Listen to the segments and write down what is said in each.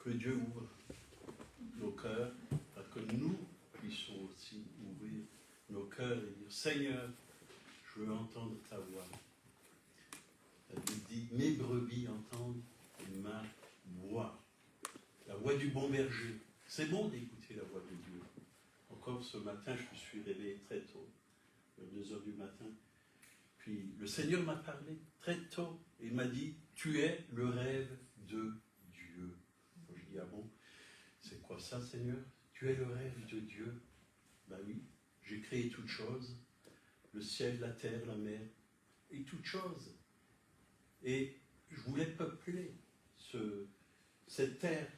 que Dieu ouvre nos cœurs, pour que nous puissions aussi ouvrir nos cœurs et dire, Seigneur, je veux entendre ta voix. Elle dit, mes brebis entendent ma voix. La voix du bon berger. C'est bon d'écouter la voix de Dieu. Encore ce matin, je me suis réveillé très tôt, à 2 heures du matin. Puis le Seigneur m'a parlé très tôt. Et il m'a dit, tu es le rêve de Dieu. Je dis, ah bon, c'est quoi ça, Seigneur? Tu es le rêve de Dieu. Ben oui, j'ai créé toutes choses, le ciel, la terre, la mer, et toutes choses. Et je voulais peupler cette terre.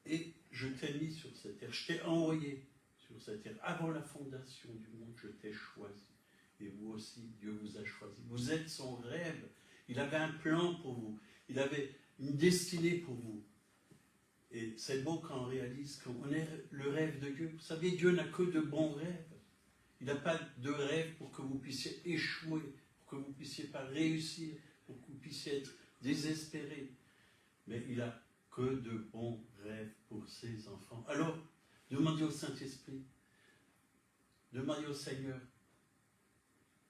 Et je t'ai mis sur cette terre, je t'ai envoyé sur cette terre. Avant la fondation du monde, je t'ai choisi. Et vous aussi, Dieu vous a choisi. Vous êtes son rêve. Il avait un plan pour vous. Il avait une destinée pour vous. Et c'est beau quand on réalise qu'on est le rêve de Dieu. Vous savez, Dieu n'a que de bons rêves. Il n'a pas de rêve pour que vous puissiez échouer, pour que vous ne puissiez pas réussir, pour que vous puissiez être désespérés. Mais il a que de bons rêves pour ses enfants. Alors, demandez au Saint-Esprit, demandez au Seigneur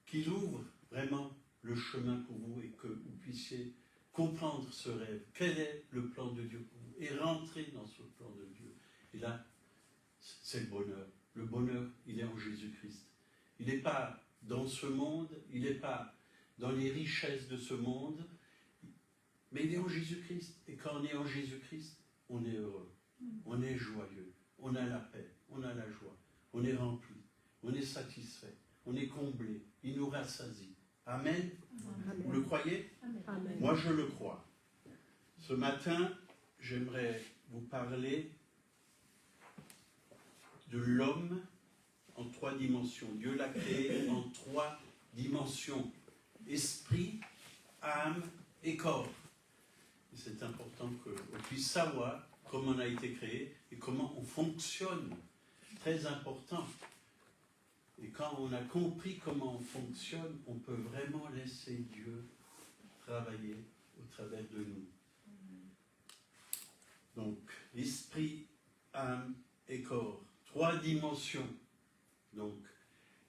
qu'il ouvre vraiment le chemin pour vous et que vous puissiez comprendre ce rêve. Quel est le plan de Dieu pour vous? Et rentrer dans ce plan de Dieu. Et là, c'est le bonheur. Le bonheur, il est en Jésus-Christ. Il n'est pas dans ce monde, il n'est pas dans les richesses de ce monde, mais il est en Jésus-Christ. Et quand on est en Jésus-Christ, on est heureux, on est joyeux, on a la paix, on a la joie, on est rempli, on est satisfait, on est comblé, il nous rassasie. Amen. Amen. Vous le croyez? Amen. Moi, je le crois. Ce matin, j'aimerais vous parler de l'homme en 3 dimensions. Dieu l'a créé en 3 dimensions. Esprit, âme et corps. C'est important qu'on puisse savoir comment on a été créé et comment on fonctionne. Très important. Et quand on a compris comment on fonctionne, on peut vraiment laisser Dieu travailler au travers de nous. Donc, esprit, âme et corps. 3 dimensions. Donc,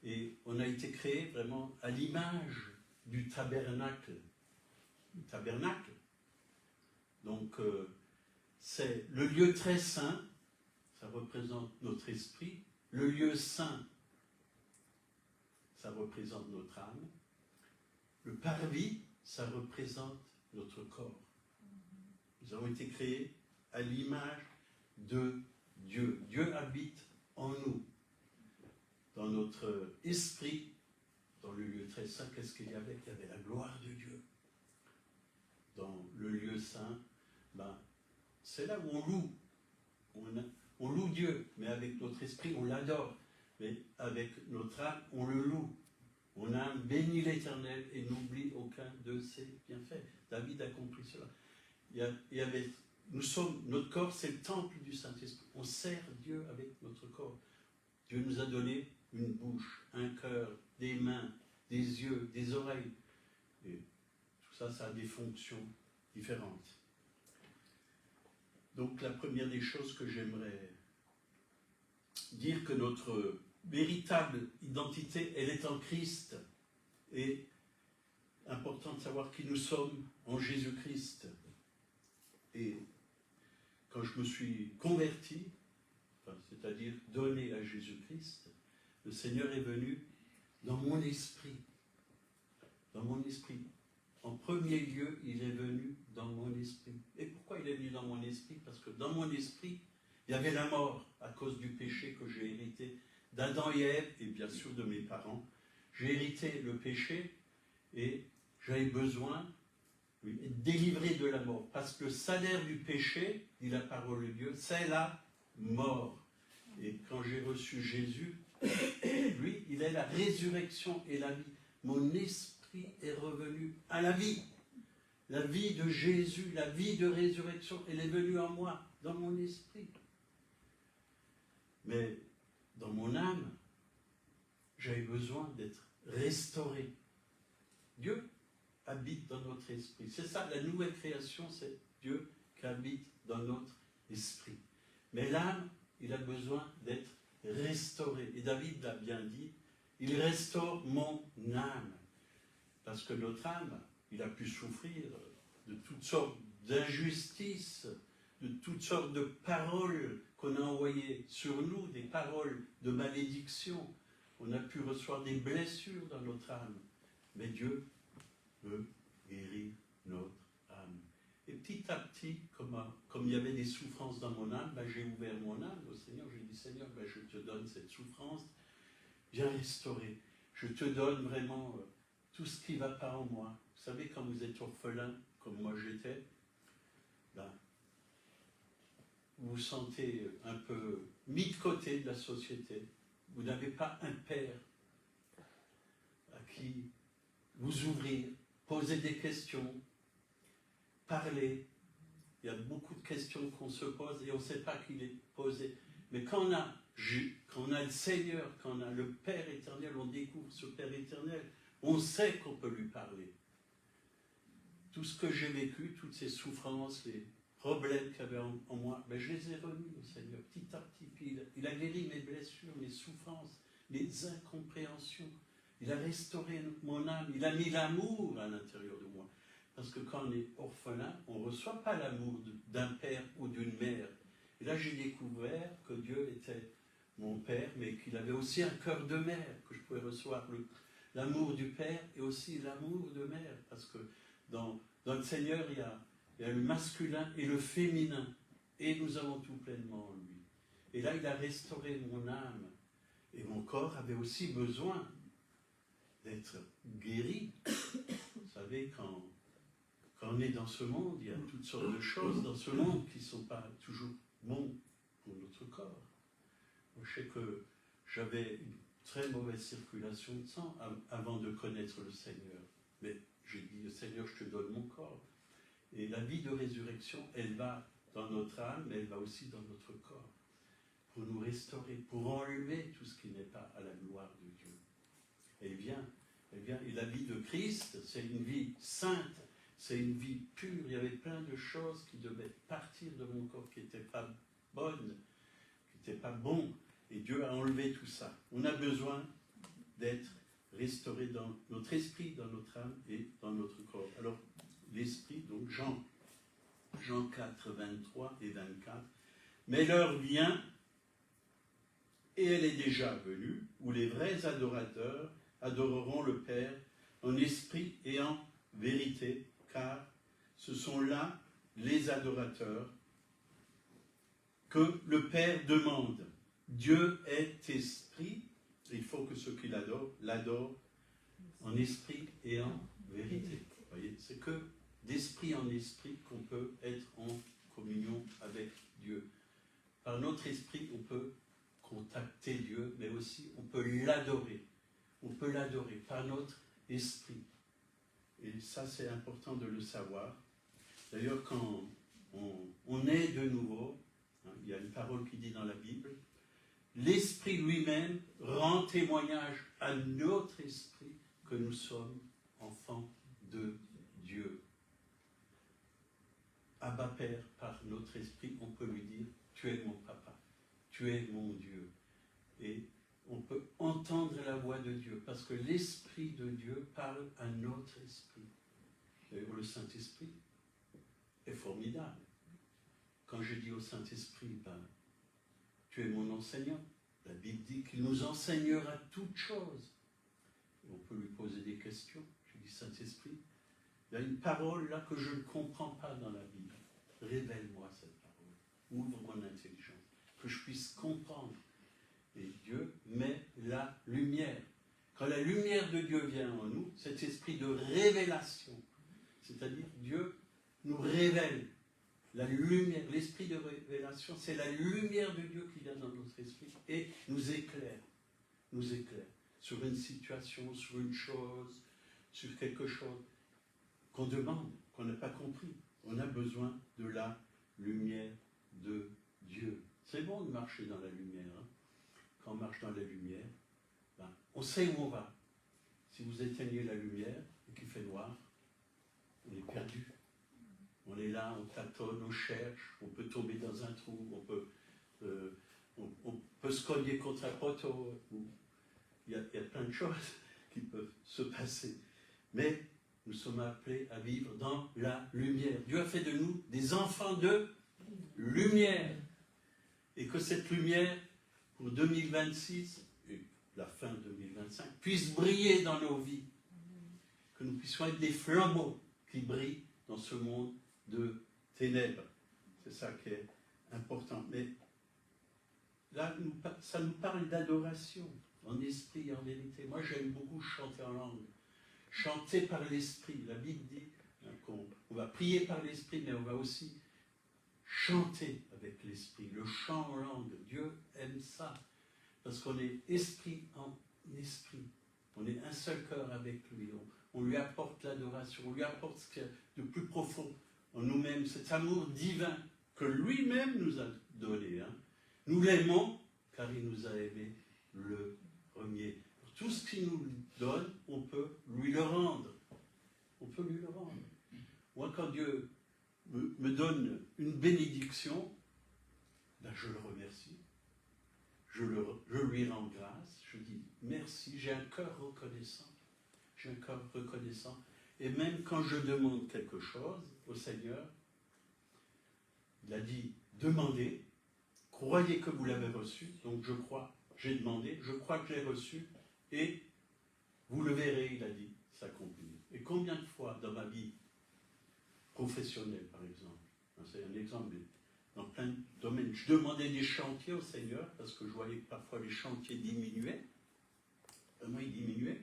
et on a été créé vraiment à l'image du tabernacle. Le tabernacle. Donc, c'est le lieu très saint, ça représente notre esprit. Le lieu saint, ça représente notre âme. Le parvis, ça représente notre corps. Nous avons été créés à l'image de Dieu. Dieu habite en nous. Dans notre esprit, dans le lieu très saint, qu'est-ce qu'il y avait? Il y avait la gloire de Dieu. Dans le lieu saint, c'est là où on loue. On loue Dieu, mais avec notre esprit, on l'adore. Mais avec notre âme, on le loue. On a béni l'Éternel et n'oublie aucun de ses bienfaits. David a compris cela. Notre corps, c'est le temple du Saint-Esprit. On sert Dieu avec notre corps. Dieu nous a donné une bouche, un cœur, des mains, des yeux, des oreilles. Et tout ça, ça a des fonctions différentes. Donc la première des choses que j'aimerais dire, que notre véritable identité, elle est en Christ. Et important de savoir qui nous sommes en Jésus-Christ. Et quand je me suis converti, c'est-à-dire donné à Jésus-Christ, le Seigneur est venu dans mon esprit. Dans mon esprit. En premier lieu, il est venu dans mon esprit. Et pourquoi il est venu dans mon esprit? Parce que dans mon esprit, il y avait la mort à cause du péché que j'ai hérité d'Adam et Ève, et bien sûr de mes parents. J'ai hérité le péché et j'avais besoin d'être délivré de la mort. Parce que le salaire du péché, dit la parole de Dieu, c'est la mort. Et quand j'ai reçu Jésus, lui, il est la résurrection et la vie. Mon esprit est revenu à la vie. La vie de Jésus, la vie de résurrection, elle est venue en moi, dans mon esprit. Mais dans mon âme, j'avais besoin d'être restauré. Dieu habite dans notre esprit. C'est ça, la nouvelle création, c'est Dieu qui habite dans notre esprit. Mais l'âme, il a besoin d'être restauré. Et David l'a bien dit, il restaure mon âme. Parce que notre âme, il a pu souffrir de toutes sortes d'injustices, de toutes sortes de paroles qu'on a envoyées sur nous, des paroles de malédiction. On a pu recevoir des blessures dans notre âme. Mais Dieu veut guérir notre âme. Et petit à petit, comme il y avait des souffrances dans mon âme, ben, j'ai ouvert mon âme au Seigneur. J'ai dit, Seigneur, ben, je te donne cette souffrance. Viens restaurer. Je te donne vraiment tout ce qui ne va pas en moi. Vous savez, quand vous êtes orphelin, comme moi j'étais, ben, vous vous sentez un peu mis de côté de la société. Vous n'avez pas un père à qui vous ouvrir, poser des questions, parler. Il y a beaucoup de questions qu'on se pose et on ne sait pas qui les poser. Mais quand on a le Seigneur, quand on a le Père éternel, on découvre ce Père éternel, on sait qu'on peut lui parler. Tout ce que j'ai vécu, toutes ces souffrances, les problèmes qu'il y avait en moi, ben je les ai remis au Seigneur, petit à petit. Puis il a guéri mes blessures, mes souffrances, mes incompréhensions. Il a restauré mon âme, il a mis l'amour à l'intérieur de moi. Parce que quand on est orphelin, on ne reçoit pas l'amour d'un père ou d'une mère. Et là, j'ai découvert que Dieu était mon père, mais qu'il avait aussi un cœur de mère, que je pouvais recevoir l'amour du père et aussi l'amour de mère. Parce que dans le Seigneur, il y a le masculin et le féminin. Et nous avons tout pleinement en lui. Et là, il a restauré mon âme. Et mon corps avait aussi besoin d'être guéri. Vous savez, quand on est dans ce monde, il y a toutes sortes de choses dans ce monde qui ne sont pas toujours bons pour notre corps. Moi, je sais que j'avais une très mauvaise circulation de sang avant de connaître le Seigneur. Mais j'ai dit, Seigneur, je te donne mon corps. Et la vie de résurrection, elle va dans notre âme, mais elle va aussi dans notre corps. Pour nous restaurer, pour enlever tout ce qui n'est pas à la gloire de Dieu. Elle vient. Et la vie de Christ, c'est une vie sainte, c'est une vie pure. Il y avait plein de choses qui devaient partir de mon corps, qui n'étaient pas bonnes, qui n'étaient pas bons. Et Dieu a enlevé tout ça. On a besoin d'être restauré dans notre esprit, dans notre âme et dans notre corps. Alors, l'esprit, donc Jean 4, 23 et 24. Mais l'heure vient, et elle est déjà venue, où les vrais adorateurs adoreront le Père en esprit et en vérité, car ce sont là les adorateurs que le Père demande. Dieu est esprit, il faut que ceux qui l'adorent en esprit et en vérité. Vous voyez, c'est que d'esprit en esprit qu'on peut être en communion avec Dieu. Par notre esprit, on peut contacter Dieu, mais aussi on peut l'adorer. On peut l'adorer par notre esprit. Et ça, c'est important de le savoir. D'ailleurs, quand on est de nouveau, hein, il y a une parole qui dit dans la Bible, l'Esprit lui-même rend témoignage à notre esprit que nous sommes enfants de Dieu. Abba Père, par notre esprit, on peut lui dire, tu es mon papa, tu es mon Dieu. Et on peut entendre la voix de Dieu, parce que l'Esprit de Dieu parle à notre esprit. D'ailleurs, le Saint-Esprit est formidable. Quand je dis au Saint-Esprit, ben, tu es mon enseignant, la Bible dit qu'il nous enseignera toutes choses. Et on peut lui poser des questions. Je dis, Saint-Esprit, il y a une parole là que je ne comprends pas dans la Bible. Révèle-moi cette parole. Ouvre mon intelligence, que je puisse comprendre. Et Dieu met la lumière. Quand la lumière de Dieu vient en nous, cet esprit de révélation, c'est-à-dire Dieu nous révèle la lumière, l'esprit de révélation, c'est la lumière de Dieu qui vient dans notre esprit et nous éclaire sur une situation, sur une chose, sur quelque chose qu'on demande, qu'on n'a pas compris. On a besoin de la lumière de Dieu. C'est bon de marcher dans la lumière, hein. Quand on marche dans la lumière, ben, on sait où on va. Si vous éteignez la lumière et qu'il fait noir, on est perdu. On est là, on tâtonne, on cherche, on peut tomber dans un trou, on peut se cogner contre un poteau. Il y a plein de choses qui peuvent se passer. Mais nous sommes appelés à vivre dans la lumière. Dieu a fait de nous des enfants de lumière. Et que cette lumière, pour 2026, et la fin 2025, puisse briller dans nos vies. Que nous puissions être des flambeaux qui brillent dans ce monde de ténèbres. C'est ça qui est important. Mais là, ça nous parle d'adoration, en esprit et en vérité. Moi, j'aime beaucoup chanter en langue. Chanter par l'esprit. La Bible dit qu'on va prier par l'esprit, mais on va aussi chanter avec l'esprit. Le chant en langue, Dieu aime ça. Parce qu'on est esprit en esprit. On est un seul cœur avec lui. On lui apporte l'adoration, on lui apporte ce qu'il y a de plus profond en nous-mêmes, cet amour divin que lui-même nous a donné. Nous l'aimons car il nous a aimés le premier. Tout ce qu'il nous donne, on peut lui le rendre. On peut lui le rendre. Moi, quand Dieu me donne une bénédiction, ben je le remercie. Je lui rends grâce. Je dis merci. J'ai un cœur reconnaissant. J'ai un cœur reconnaissant. Et même quand je demande quelque chose au Seigneur, il a dit demandez, croyez que vous l'avez reçu. Donc je crois, j'ai demandé, je crois que j'ai reçu. Et vous le verrez, il a dit, s'accomplir. Et combien de fois dans ma vie professionnelle, par exemple, c'est un exemple, dans plein de domaines, je demandais des chantiers au Seigneur, parce que je voyais que parfois les chantiers diminuaient, vraiment ils diminuaient.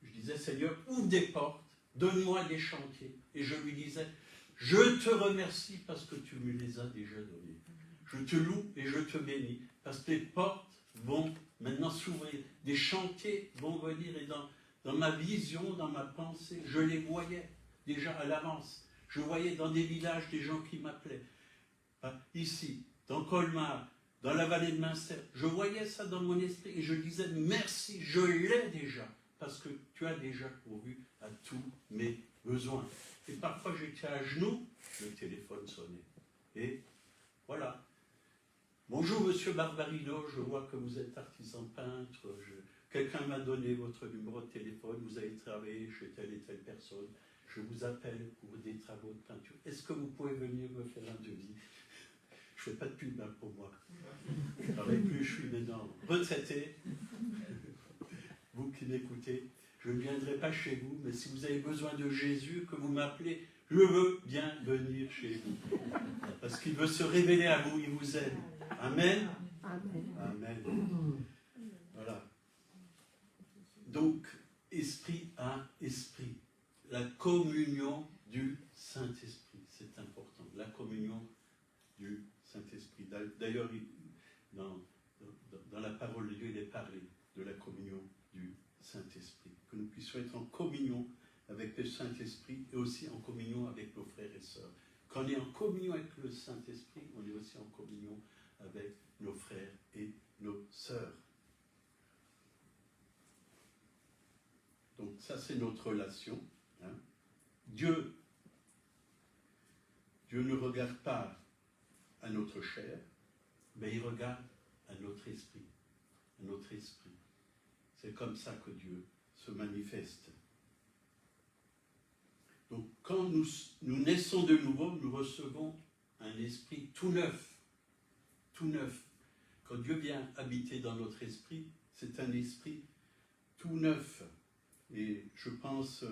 Je disais, Seigneur, ouvre des portes, donne-moi des chantiers. Et je lui disais, je te remercie parce que tu me les as déjà donnés. Je te loue et je te bénis, parce que les portes vont maintenant s'ouvrir. Des chantiers vont venir et dans ma vision, dans ma pensée, je les voyais déjà à l'avance. Je voyais dans des villages des gens qui m'appelaient. Ici, dans Colmar, dans la vallée de Münster, je voyais ça dans mon esprit et je disais merci, je l'ai déjà, parce que tu as déjà pourvu à tous mes besoins. Et parfois j'étais à genoux, le téléphone sonnait. Et voilà. Bonjour Monsieur Barbarino, je vois que vous êtes artisan peintre, quelqu'un m'a donné votre numéro de téléphone, vous avez travaillé chez telle et telle personne, je vous appelle pour des travaux de peinture. Est-ce que vous pouvez venir me faire un devis? Je ne fais pas de pub pour moi. Je ne travaille plus, je suis maintenant retraité. Vous qui m'écoutez, je ne viendrai pas chez vous, mais si vous avez besoin de Jésus, que vous m'appelez, je veux bien venir chez vous. Parce qu'il veut se révéler à vous, il vous aime. Amen. Amen. Amen. Voilà. Donc, esprit à esprit. La communion du Saint-Esprit, c'est important. La communion du Saint-Esprit. D'ailleurs, dans la parole de Dieu, il est parlé de la communion du Saint-Esprit. Que nous puissions être en communion avec le Saint-Esprit et aussi en communion avec nos frères et sœurs. Quand on est en communion avec le Saint-Esprit, on est aussi en communion avec nos frères et nos sœurs. Donc ça, c'est notre relation. Dieu ne regarde pas à notre chair, mais il regarde à notre esprit. À notre esprit. C'est comme ça que Dieu se manifeste. Donc quand nous naissons de nouveau, nous recevons un esprit tout neuf. Tout neuf. Quand Dieu vient habiter dans notre esprit, c'est un esprit tout neuf. Et je pense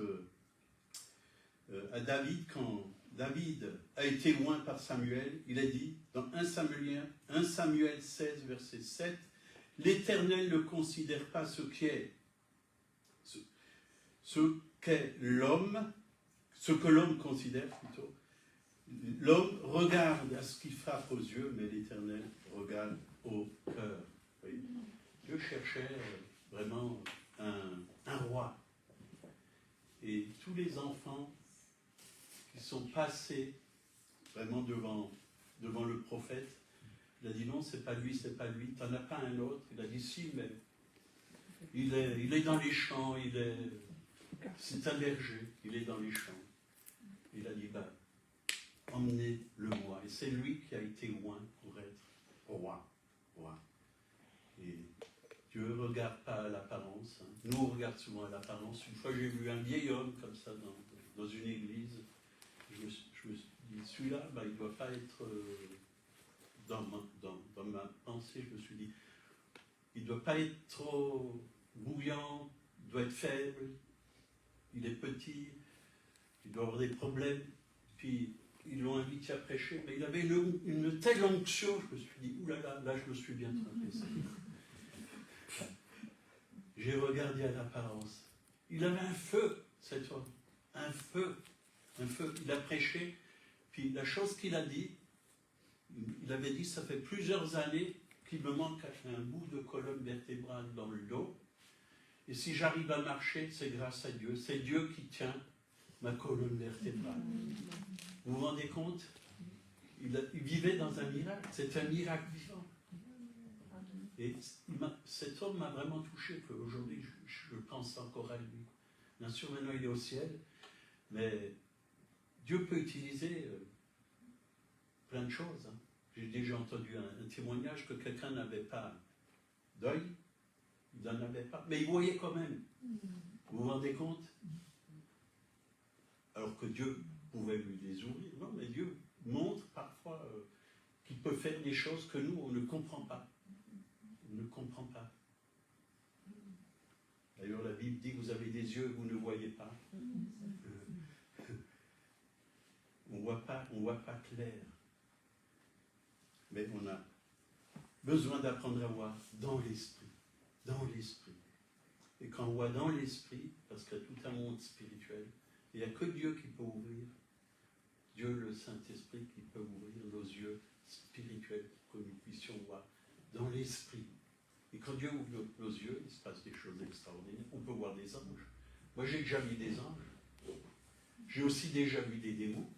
à David, quand David a été oint par Samuel, il a dit dans 1 Samuel 16, verset 7, « L'Éternel ne considère pas ce qu'est l'homme, ce que l'homme considère plutôt. L'homme regarde à ce qui frappe aux yeux, mais l'Éternel regarde au cœur. » Dieu cherchait vraiment un roi. Et tous les enfants qui sont passés vraiment devant le prophète, il a dit non, c'est pas lui, t'en as pas un autre. Il a dit si, mais il est dans les champs, c'est un berger, il est dans les champs. Il a dit emmenez-le-moi. Et c'est lui qui a été oint pour être roi. Et Dieu ne regarde pas à l'apparence. Hein. Nous, on regarde souvent à l'apparence. Une fois, j'ai vu un vieil homme comme ça dans une église. Je me suis dit, celui-là, il ne doit pas être dans ma pensée. Je me suis dit, il ne doit pas être trop bouillant, il doit être faible, il est petit, il doit avoir des problèmes. Puis, ils l'ont invité à prêcher, mais il avait une telle onction, je me suis dit, oulala, là je me suis bien trompé. J'ai regardé à l'apparence. Il avait un feu, cet homme. Un feu. Il a prêché. Puis la chose qu'il a dit, il avait dit, ça fait plusieurs années qu'il me manque un bout de colonne vertébrale dans le dos. Et si j'arrive à marcher, c'est grâce à Dieu. C'est Dieu qui tient ma colonne vertébrale. Vous vous rendez compte? Il vivait dans un miracle. C'est un miracle vivant. Et cet homme m'a vraiment touché, qu'aujourd'hui je pense encore à lui. Bien sûr, maintenant il est au ciel, mais Dieu peut utiliser plein de choses. Hein. J'ai déjà entendu un témoignage que quelqu'un n'avait pas d'œil, il n'en avait pas, mais il voyait quand même. Vous vous rendez compte? Alors que Dieu pouvait lui les ouvrir. Non, mais Dieu montre parfois qu'il peut faire des choses que nous, on ne comprend pas. On ne comprend pas. D'ailleurs, la Bible dit que vous avez des yeux que vous ne voyez pas. On ne voit pas clair. Mais on a besoin d'apprendre à voir dans l'esprit. Dans l'esprit. Et quand on voit dans l'esprit, parce qu'il y a tout un monde spirituel, il n'y a que Dieu qui peut ouvrir. Dieu, le Saint-Esprit, qui peut ouvrir nos yeux spirituels pour que nous puissions voir dans l'esprit. Et quand Dieu ouvre nos yeux, il se passe des choses extraordinaires. On peut voir des anges. Moi, j'ai déjà vu des anges. J'ai aussi déjà vu des démons.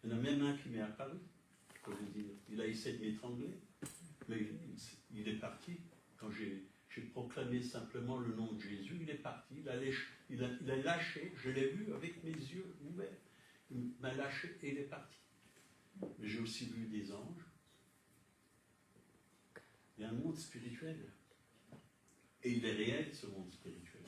Il y en a même un qui m'est apparu. Je peux vous dire. Il a essayé de m'étrangler. Mais il est parti. Quand j'ai proclamé simplement le nom de Jésus, il est parti. Il a lâché. Je l'ai vu avec mes yeux ouverts. Il m'a lâché et il est parti. Mais j'ai aussi vu des anges. Il y a un monde spirituel. Et il est réel, ce monde spirituel.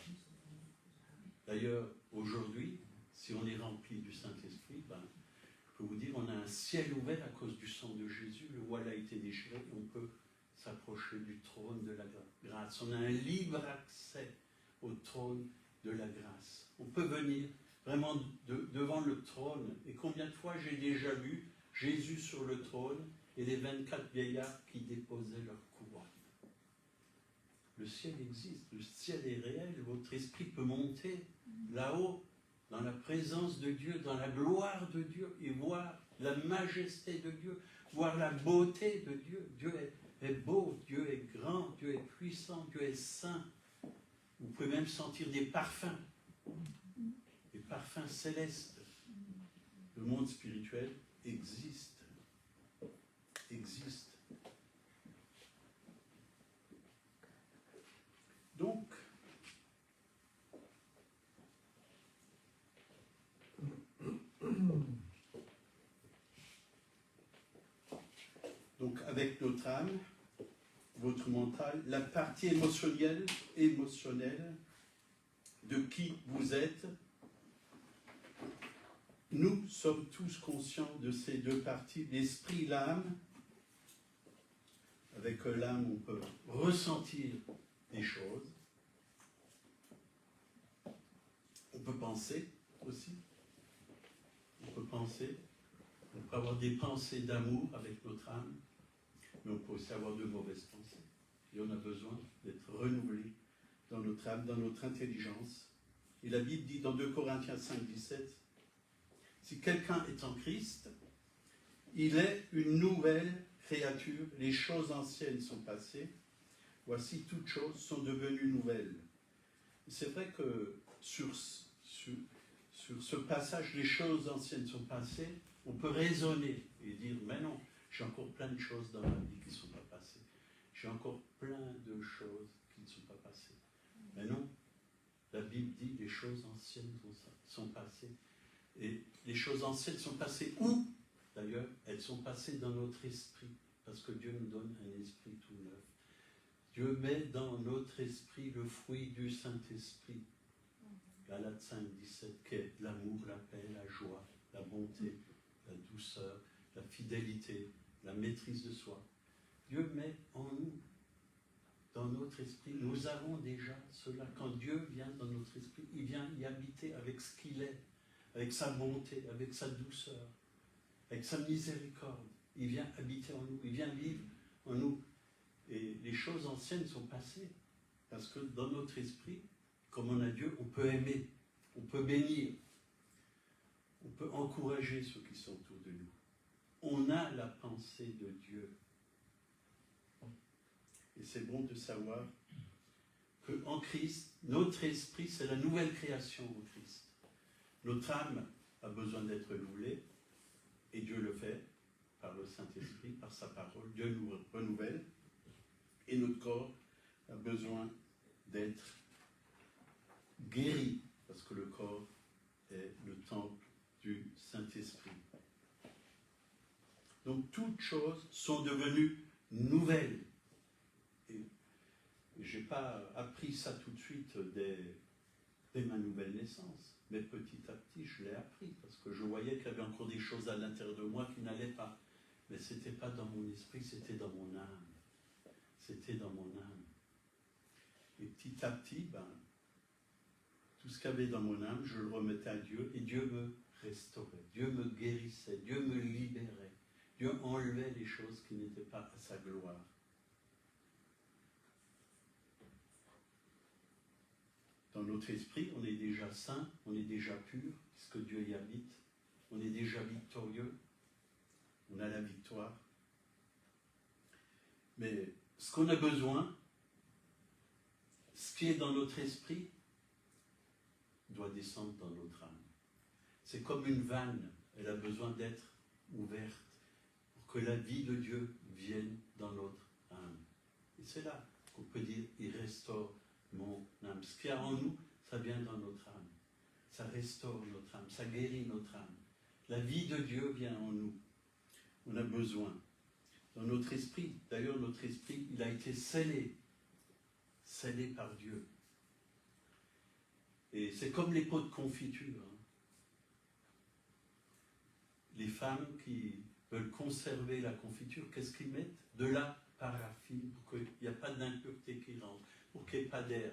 D'ailleurs, aujourd'hui, si on est rempli du Saint-Esprit, je peux vous dire, on a un ciel ouvert à cause du sang de Jésus. Le voile a été déchiré. On peut s'approcher du trône de la grâce. On a un libre accès au trône de la grâce. On peut venir vraiment devant le trône. Et combien de fois j'ai déjà vu Jésus sur le trône et les 24 vieillards qui déposaient leur couronne. Le ciel existe, le ciel est réel, votre esprit peut monter là-haut, dans la présence de Dieu, dans la gloire de Dieu, et voir la majesté de Dieu, voir la beauté de Dieu. Dieu est beau, Dieu est grand, Dieu est puissant, Dieu est saint. Vous pouvez même sentir des parfums célestes. Le monde spirituel existe. Donc avec notre âme, votre mental, la partie émotionnelle de qui vous êtes, nous sommes tous conscients de ces deux parties, l'esprit, l'âme. Avec l'âme, on peut ressentir des choses. On peut penser aussi. On peut avoir des pensées d'amour avec notre âme, mais on peut aussi avoir de mauvaises pensées. Et on a besoin d'être renouvelé dans notre âme, dans notre intelligence. Et la Bible dit dans 2 Corinthiens 5, 17, si quelqu'un est en Christ, il est une nouvelle créature, les choses anciennes sont passées, voici toutes choses sont devenues nouvelles. C'est vrai que sur ce passage, les choses anciennes sont passées, on peut raisonner et dire, mais non, j'ai encore plein de choses dans ma vie qui ne sont pas passées. J'ai encore plein de choses qui ne sont pas passées. Mais non, la Bible dit, les choses anciennes sont passées. Et les choses anciennes sont passées où? D'ailleurs, elles sont passées dans notre esprit, parce que Dieu nous donne un esprit tout neuf. Dieu met dans notre esprit le fruit du Saint-Esprit. Galates 5, 17, qui est l'amour, la paix, la joie, la bonté, la douceur, la fidélité, la maîtrise de soi. Dieu met en nous, dans notre esprit, nous avons déjà cela. Quand Dieu vient dans notre esprit, il vient y habiter avec ce qu'il est, avec sa bonté, avec sa douceur, avec sa miséricorde. Il vient habiter en nous, il vient vivre en nous. Et les choses anciennes sont passées, parce que dans notre esprit, comme on a Dieu, on peut aimer, on peut bénir, on peut encourager ceux qui sont autour de nous. On a la pensée de Dieu. Et c'est bon de savoir qu'en Christ, notre esprit, c'est la nouvelle création en Christ. Notre âme a besoin d'être renouvelée, et Dieu le fait par le Saint-Esprit, par sa parole. Dieu nous renouvelle, et notre corps a besoin d'être guéri, parce que le corps est le temple du Saint-Esprit. Donc toutes choses sont devenues nouvelles. Et je n'ai pas appris ça tout de suite dès ma nouvelle naissance, mais petit à petit je l'ai appris, parce que je voyais qu'il y avait encore des choses à l'intérieur de moi qui n'allaient pas. Mais ce n'était pas dans mon esprit, c'était dans mon âme. C'était dans mon âme. Et petit à petit, tout ce qu'il y avait dans mon âme, je le remettais à Dieu, et Dieu me restaurait, Dieu me guérissait, Dieu me libérait, Dieu enlevait les choses qui n'étaient pas à sa gloire. Dans notre esprit, on est déjà saint, on est déjà pur, puisque Dieu y habite, on est déjà victorieux, on a la victoire. Mais ce qu'on a besoin, ce qui est dans notre esprit, doit descendre dans notre âme. C'est comme une vanne, elle a besoin d'être ouverte pour que la vie de Dieu vienne dans notre âme. Et c'est là qu'on peut dire, il restaure mon âme. Ce qu'il y a en nous, ça vient dans notre âme. Ça restaure notre âme, ça guérit notre âme. La vie de Dieu vient en nous. On a besoin. Dans notre esprit, d'ailleurs notre esprit, il a été scellé par Dieu. Et c'est comme les pots de confiture. Les femmes qui veulent conserver la confiture, qu'est-ce qu'ils mettent? De la paraffine, pour qu'il n'y ait pas d'impureté qui rentre, pour qu'il n'y ait pas d'air.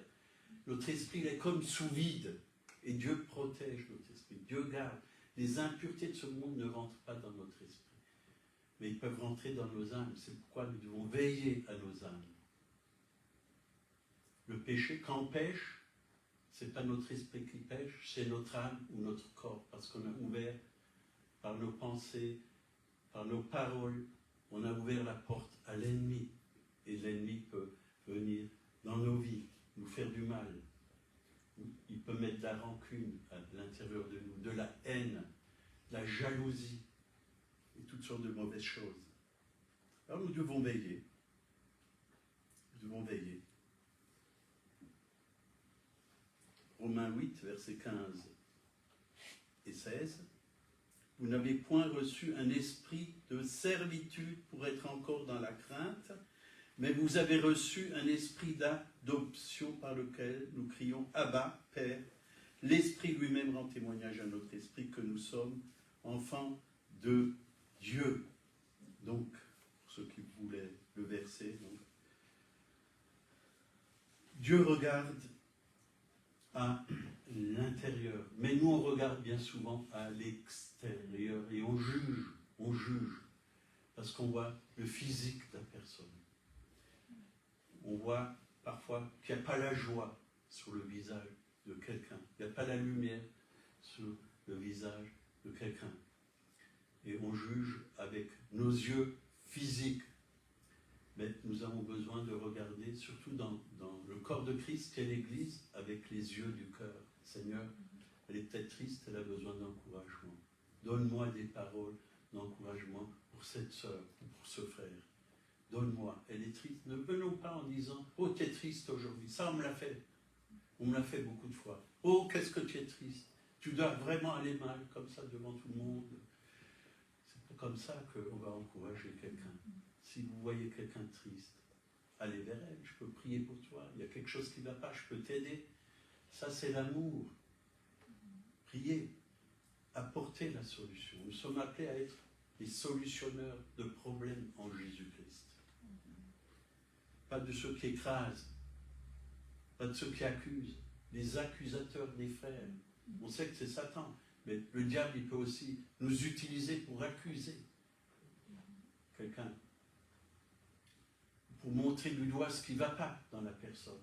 Notre esprit, il est comme sous vide, et Dieu protège notre esprit, Dieu garde. Les impuretés de ce monde ne rentrent pas dans notre esprit, mais ils peuvent rentrer dans nos âmes. C'est pourquoi nous devons veiller à nos âmes. Le péché, quand on pêche, ce n'est pas notre esprit qui pêche, c'est notre âme ou notre corps, parce qu'on a ouvert, par nos pensées, par nos paroles, on a ouvert la porte à l'ennemi. Et l'ennemi peut venir dans nos vies, nous faire du mal. Il peut mettre de la rancune à l'intérieur de nous, de la haine, de la jalousie, et toutes sortes de mauvaises choses. Alors nous devons veiller. Nous devons veiller. Romains 8, versets 15 et 16. Vous n'avez point reçu un esprit de servitude pour être encore dans la crainte, mais vous avez reçu un esprit d'adoption par lequel nous crions « Abba, Père ». L'Esprit lui-même rend témoignage à notre esprit que nous sommes enfants de Dieu. Donc, pour ceux qui voulaient le verset, donc, Dieu regarde à l'intérieur, mais nous on regarde bien souvent à l'extérieur et on juge, parce qu'on voit le physique de la personne. On voit parfois qu'il n'y a pas la joie sur le visage de quelqu'un, il n'y a pas la lumière sur le visage de quelqu'un. Et on juge avec nos yeux physiques. Mais nous avons besoin de regarder, surtout dans le corps de Christ, qu'est l'Église, avec les yeux du cœur. Seigneur, elle est peut-être triste, elle a besoin d'encouragement. Donne-moi des paroles d'encouragement pour cette sœur ou pour ce frère. Donne-moi, elle est triste. Ne venons pas en disant « Oh, tu es triste aujourd'hui ». Ça, on me l'a fait. On me l'a fait beaucoup de fois. « Oh, qu'est-ce que tu es triste ». Tu dois vraiment aller mal, comme ça, devant tout le monde. C'est pas comme ça qu'on va encourager quelqu'un. Si vous voyez quelqu'un triste, allez vers elle, je peux prier pour toi. Il y a quelque chose qui ne va pas, je peux t'aider. Ça, c'est l'amour. Prier, apporter la solution. Nous sommes appelés à être les solutionneurs de problèmes en Jésus-Christ. Pas de ceux qui écrasent, pas de ceux qui accusent, les accusateurs des frères. On sait que c'est Satan, mais le diable, il peut aussi nous utiliser pour accuser quelqu'un, pour montrer du doigt ce qui ne va pas dans la personne.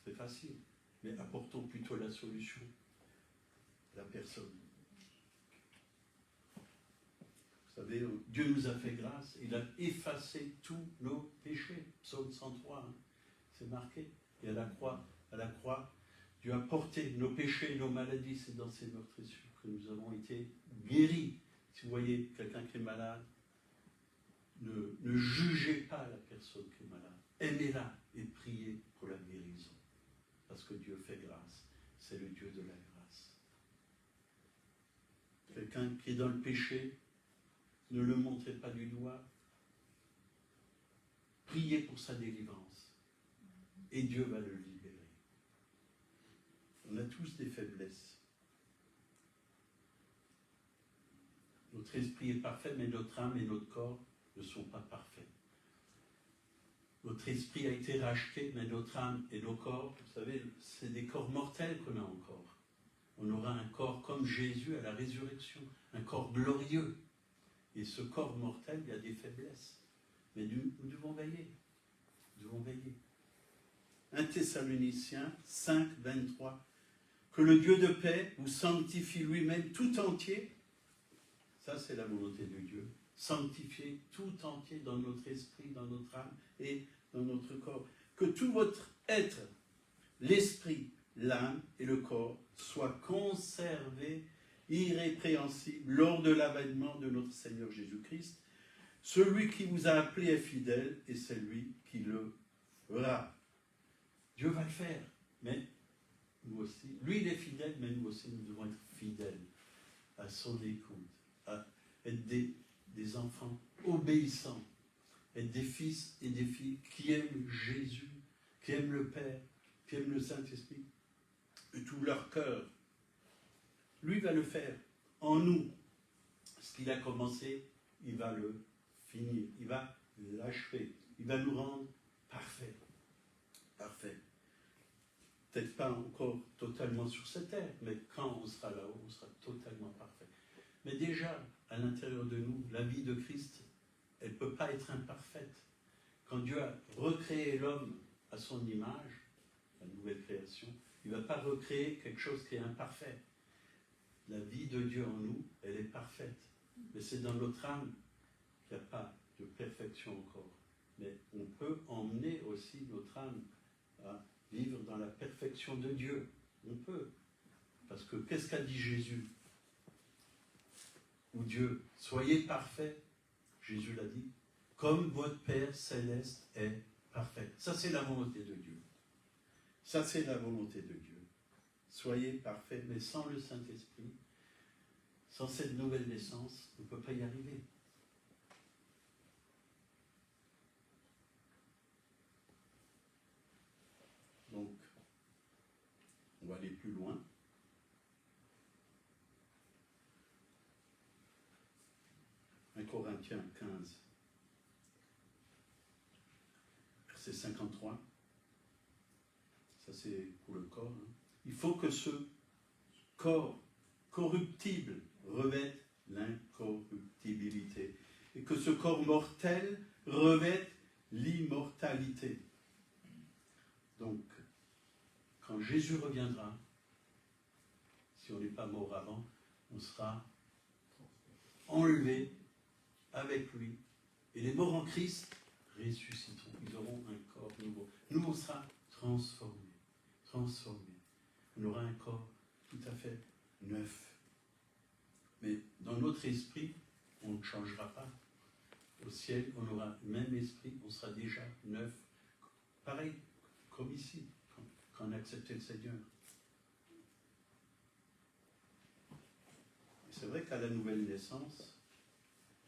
C'est facile, mais apportons plutôt la solution à la personne. Vous savez, Dieu nous a fait grâce, il a effacé tous nos péchés. Psaume 103, hein, c'est marqué. Et à la croix, Dieu a porté nos péchés et nos maladies, c'est dans ces meurtrissures que nous avons été guéris. Si vous voyez quelqu'un qui est malade, ne jugez pas la personne qui est malade. Aimez-la et priez pour la guérison. Parce que Dieu fait grâce. C'est le Dieu de la grâce. Quelqu'un qui est dans le péché, ne le montrez pas du doigt. Priez pour sa délivrance. Et Dieu va le libérer. On a tous des faiblesses. Notre esprit est parfait, mais notre âme et notre corps ne sont pas parfaits. Notre esprit a été racheté, mais notre âme et nos corps, vous savez, c'est des corps mortels qu'on a encore. On aura un corps comme Jésus à la résurrection, un corps glorieux. Et ce corps mortel, il y a des faiblesses. Mais nous devons veiller. Nous devons veiller. 1 Thessaloniciens 5, 23. Que le Dieu de paix vous sanctifie lui-même tout entier. Ça, c'est la volonté de Dieu. Sanctifier tout entier dans notre esprit, dans notre âme et dans notre corps. Que tout votre être, l'esprit, l'âme et le corps, soient conservés irrépréhensibles lors de l'avènement de notre Seigneur Jésus-Christ. Celui qui vous a appelé est fidèle et c'est lui qui le fera. Dieu va le faire, mais nous aussi. Lui, il est fidèle, mais nous aussi, nous devons être fidèles à son écoute, à être des enfants obéissants, être des fils et des filles qui aiment Jésus, qui aiment le Père, qui aiment le Saint-Esprit, de tout leur cœur. Lui va le faire en nous. Ce qu'il a commencé, il va le finir, il va l'achever, il va nous rendre parfaits. Parfaits. Peut-être pas encore totalement sur cette terre, mais quand on sera là-haut, on sera totalement parfait. Mais déjà, à l'intérieur de nous, la vie de Christ, elle ne peut pas être imparfaite. Quand Dieu a recréé l'homme à son image, la nouvelle création, il ne va pas recréer quelque chose qui est imparfait. La vie de Dieu en nous, elle est parfaite. Mais c'est dans notre âme qu'il n'y a pas de perfection encore. Mais on peut emmener aussi notre âme à vivre dans la perfection de Dieu. On peut. Parce que qu'est-ce qu'a dit Jésus? Ou Dieu, soyez parfaits, Jésus l'a dit, comme votre Père céleste est parfait. Ça, c'est la volonté de Dieu. Ça, c'est la volonté de Dieu. Soyez parfaits, mais sans le Saint-Esprit, sans cette nouvelle naissance, on ne peut pas y arriver. Donc, on va aller plus loin. Corinthiens 15, verset 53. Ça, c'est pour le corps. Hein. Il faut que ce corps corruptible revête l'incorruptibilité et que ce corps mortel revête l'immortalité. Donc, quand Jésus reviendra, si on n'est pas mort avant, on sera enlevé avec lui. Et les morts en Christ ressusciteront. Ils auront un corps nouveau. Nous, on sera transformés. Transformés. On aura un corps tout à fait neuf. Mais dans notre esprit, on ne changera pas. Au ciel, on aura le même esprit, on sera déjà neuf. Pareil, comme ici, quand on a accepté le Seigneur. C'est vrai qu'à la nouvelle naissance,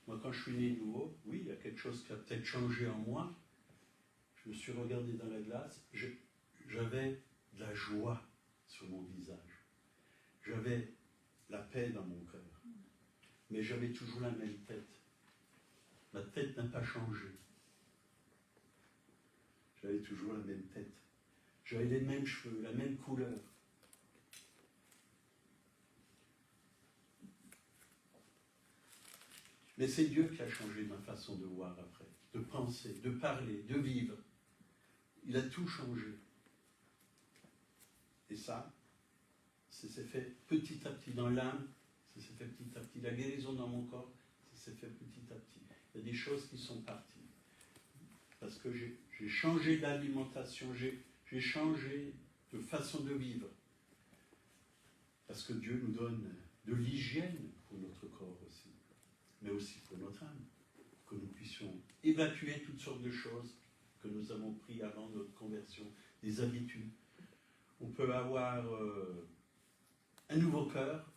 moi quand je suis né nouveau, oui, il y a quelque chose qui a peut-être changé en moi. Je me suis regardé dans la glace, j'avais de la joie sur mon visage. J'avais la paix dans mon cœur. Mais j'avais toujours la même tête. Ma tête n'a pas changé. J'avais toujours la même tête. J'avais les mêmes cheveux, la même couleur. Mais c'est Dieu qui a changé ma façon de voir après, de penser, de parler, de vivre. Il a tout changé. Et ça s'est fait petit à petit dans l'âme, ça s'est fait petit à petit. La guérison dans mon corps, ça s'est fait petit à petit. Il y a des choses qui sont parties. Parce que j'ai changé d'alimentation, j'ai changé de façon de vivre. Parce que Dieu nous donne de l'hygiène pour notre corps aussi, mais aussi pour notre âme, que nous puissions évacuer toutes sortes de choses que nous avons prises avant notre conversion, des habitudes. On peut avoir un nouveau cœur,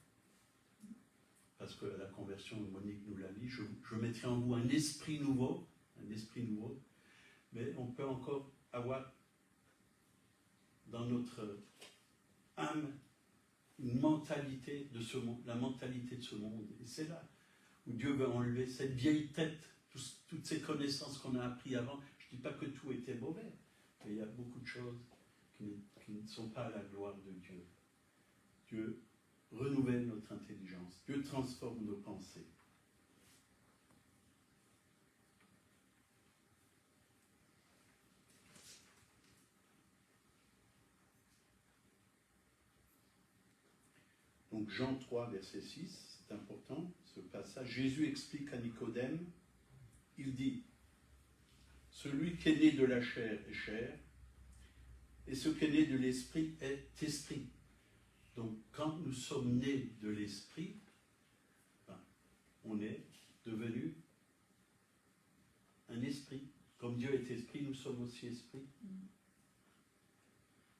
parce que la conversion, Monique nous l'a dit, je mettrai en vous un esprit nouveau, mais on peut encore avoir dans notre âme une mentalité de ce monde, la mentalité de ce monde. Et c'est là où Dieu veut enlever cette vieille tête, toutes ces connaissances qu'on a apprises avant. Je ne dis pas que tout était mauvais, mais il y a beaucoup de choses qui ne sont pas à la gloire de Dieu. Dieu renouvelle notre intelligence. Dieu transforme nos pensées. Donc Jean 3, verset 6, c'est important, ce passage. Jésus explique à Nicodème, il dit, « Celui qui est né de la chair est chair, et ce qui est né de l'esprit est esprit. » Donc quand nous sommes nés de l'esprit, on est devenu un esprit. Comme Dieu est esprit, nous sommes aussi esprit.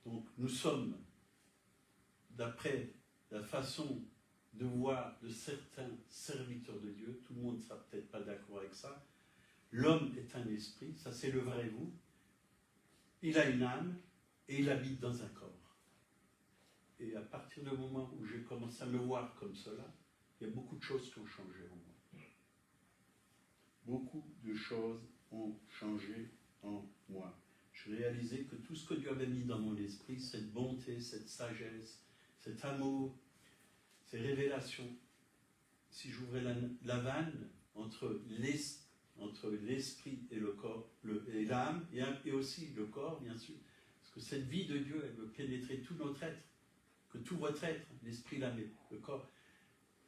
Donc nous sommes, d'après la façon de voir de certains serviteurs de Dieu, tout le monde ne sera peut-être pas d'accord avec ça, l'homme est un esprit, ça c'est le vrai vous, il a une âme et il habite dans un corps. Et à partir du moment où j'ai commencé à me voir comme cela, il y a beaucoup de choses qui ont changé en moi. Beaucoup de choses ont changé en moi. Je réalisais que tout ce que Dieu avait mis dans mon esprit, cette bonté, cette sagesse, cet amour, ces révélations, si j'ouvrais la vanne entre l'esprit et le corps, et l'âme, et aussi le corps, bien sûr, parce que cette vie de Dieu, elle veut pénétrer tout notre être, que tout votre être, l'esprit, l'âme et le corps,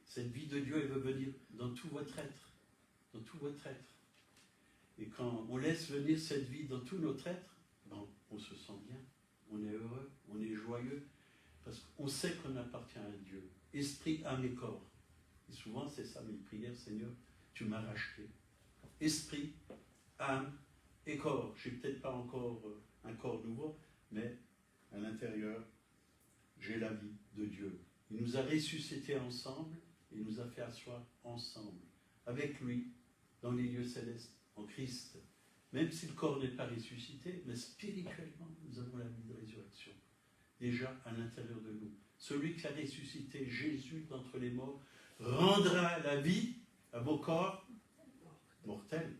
cette vie de Dieu, elle veut venir dans tout votre être, dans tout votre être. Et quand on laisse venir cette vie dans tout notre être, ben, on se sent bien, on est heureux, on est joyeux, parce qu'on sait qu'on appartient à Dieu. Esprit, âme et corps. Et souvent, c'est ça mes prières, Seigneur, tu m'as racheté. Esprit, âme et corps. Je n'ai peut-être pas encore un corps nouveau, mais à l'intérieur, j'ai la vie de Dieu. Il nous a ressuscités ensemble et il nous a fait asseoir ensemble, avec lui, dans les lieux célestes, en Christ. Même si le corps n'est pas ressuscité, mais spirituellement, nous avons la vie de résurrection. Déjà à l'intérieur de nous. Celui qui a ressuscité Jésus d'entre les morts rendra la vie à vos corps mortels.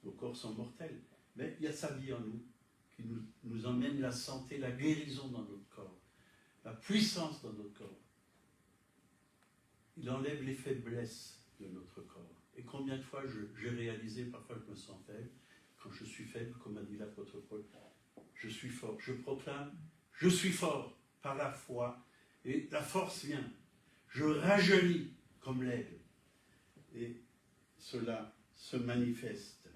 Vos corps sont mortels. Mais il y a sa vie en nous qui nous emmène la santé, la guérison dans notre corps, la puissance dans notre corps. Il enlève les faiblesses de notre corps. Et combien de fois j'ai réalisé, parfois je me sens faible, quand je suis faible, comme a dit l'apôtre Paul, je suis fort. Je proclame, je suis fort par la foi, et la force vient. Je rajeunis comme l'aigle. Et cela se manifeste.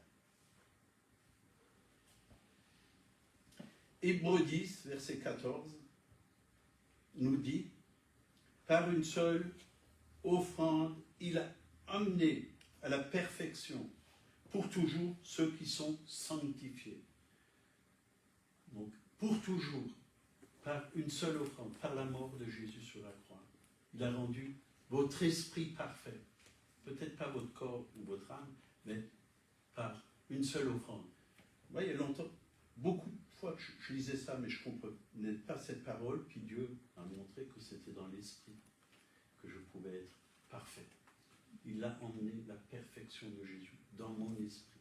Hébreux 10, verset 14, nous dit, par une seule offrande, il a amené à la perfection pour toujours ceux qui sont sanctifiés. Donc, pour toujours, par une seule offrande, par la mort de Jésus sur la croix, il a rendu votre esprit parfait. Peut-être pas votre corps ou votre âme, mais par une seule offrande. Moi, il y a longtemps, beaucoup de fois que je lisais ça, mais je ne comprenais pas cette parole, puis Dieu m'a montré que c'était dans l'esprit que je pouvais être parfait. Il a emmené la perfection de Jésus dans mon esprit.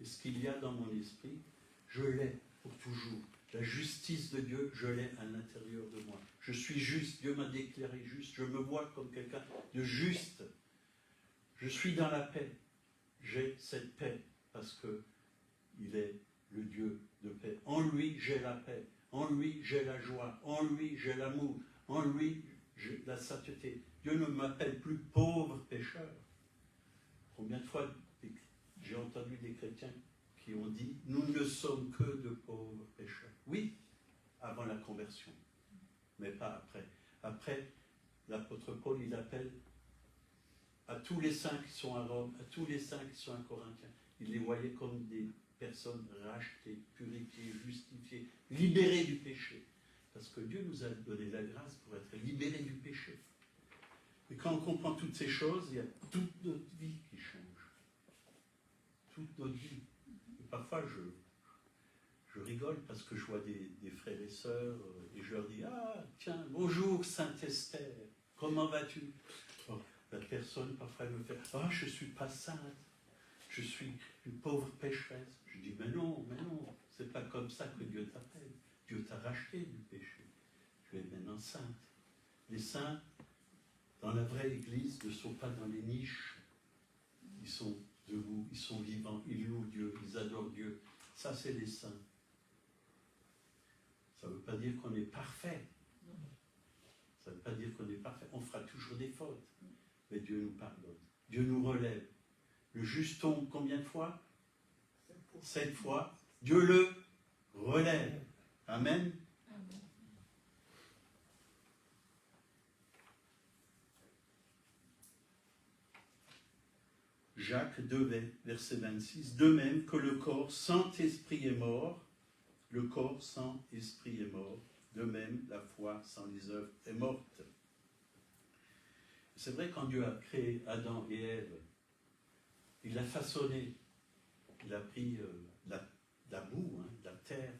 Et ce qu'il y a dans mon esprit, je l'ai pour toujours. La justice de Dieu, je l'ai à l'intérieur de moi. Je suis juste, Dieu m'a déclaré juste, je me vois comme quelqu'un de juste. Je suis dans la paix. J'ai cette paix parce que il est le Dieu de paix. En lui, j'ai la paix. En lui, j'ai la joie. En lui, j'ai l'amour. En lui, j'ai la sainteté. Dieu ne m'appelle plus pauvre pécheur. Combien de fois j'ai entendu des chrétiens qui ont dit « Nous ne sommes que de pauvres pécheurs ». Oui, avant la conversion, mais pas après. Après, l'apôtre Paul, il appelle à tous les saints qui sont à Rome, à tous les saints qui sont à Corinthiens. Il les voyait comme des personnes rachetées, purifiées, justifiées, libérées du péché. Parce que Dieu nous a donné la grâce pour être libérés du péché. Et quand on comprend toutes ces choses, il y a toute notre vie qui change. Toute notre vie. Et parfois, je rigole parce que je vois des frères et sœurs et je leur dis « Ah, tiens, bonjour Sainte-Esther, comment vas-tu » La personne, parfois, elle me fait « Ah, je ne suis pas sainte, je suis une pauvre pécheresse. » Je dis « Mais non, c'est pas comme ça que Dieu t'appelle. Dieu t'a racheté du péché. Tu es maintenant sainte. » Les saints, dans la vraie Église, ne sont pas dans les niches. Ils sont debout, ils sont vivants, ils louent Dieu, ils adorent Dieu. Ça, c'est les saints. Ça ne veut pas dire qu'on est parfait. Ça ne veut pas dire qu'on est parfait. On fera toujours des fautes. Mais Dieu nous pardonne. Dieu nous relève. Le juste tombe combien de fois? 7 fois. Dieu le relève. Amen. Jacques 2, verset 26. De même que le corps sans esprit est mort, le corps sans esprit est mort. De même, la foi sans les œuvres est morte. C'est vrai, quand Dieu a créé Adam et Ève, il l'a façonné. Il a pris la boue, la terre.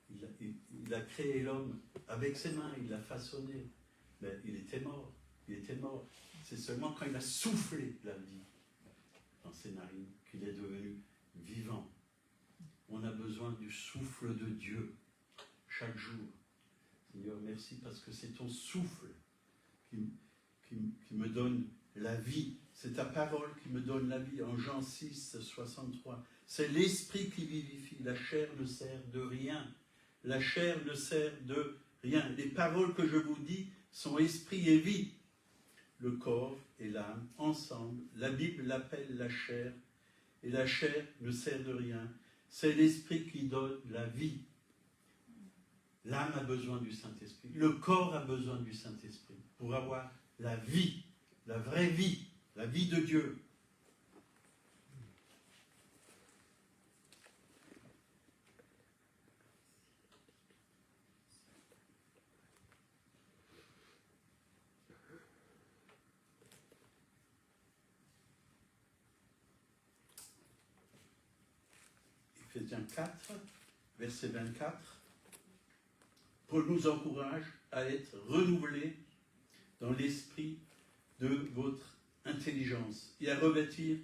Il a créé l'homme avec ses mains, il l'a façonné. Mais il était mort. C'est seulement quand il a soufflé la vie dans ses narines qu'il est devenu vivant. On a besoin du souffle de Dieu chaque jour. Seigneur, merci parce que c'est ton souffle qui me donne la vie. C'est ta parole qui me donne la vie. En Jean 6, 63. C'est l'esprit qui vivifie. La chair ne sert de rien. La chair ne sert de rien. Les paroles que je vous dis sont esprit et vie. Le corps et l'âme, ensemble, la Bible l'appelle la chair, et la chair ne sert de rien. C'est l'esprit qui donne la vie. L'âme a besoin du Saint-Esprit. Le corps a besoin du Saint-Esprit pour avoir la vie, la vraie vie, la vie de Dieu. Éphésiens 4, verset 24. Paul nous encourage à être renouvelés dans l'esprit de votre intelligence et à revêtir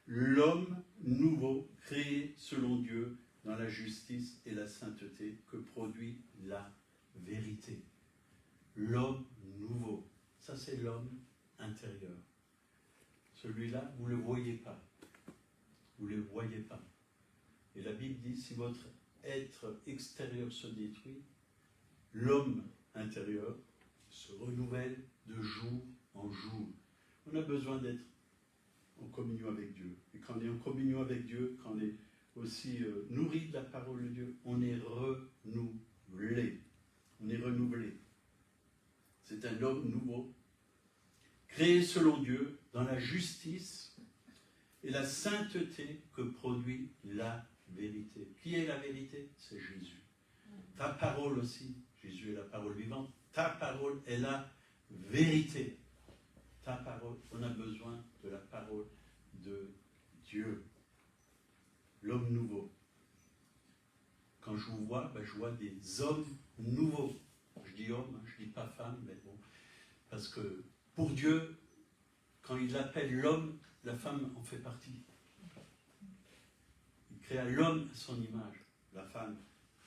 l'homme nouveau créé selon Dieu dans la justice et la sainteté que produit la vérité. L'homme nouveau, ça c'est l'homme intérieur. Celui-là, vous ne le voyez pas. Vous ne le voyez pas. Et la Bible dit, si votre être extérieur se détruit, l'homme intérieur se renouvelle de jour en jour. On a besoin d'être en communion avec Dieu. Et quand on est en communion avec Dieu, quand on est aussi nourri de la parole de Dieu, on est renouvelé. On est renouvelé. C'est un homme nouveau, créé selon Dieu, dans la justice et la sainteté que produit la vérité. Qui est la vérité? C'est Jésus. Ta parole aussi, Jésus est la parole vivante, ta parole est la vérité. Ta parole, on a besoin de la parole de Dieu. L'homme nouveau. Quand je vous vois, je vois des hommes nouveaux. Je dis homme, je ne dis pas femme, mais bon. Parce que pour Dieu, quand il appelle l'homme, la femme en fait partie. Il créa l'homme à son image. La femme,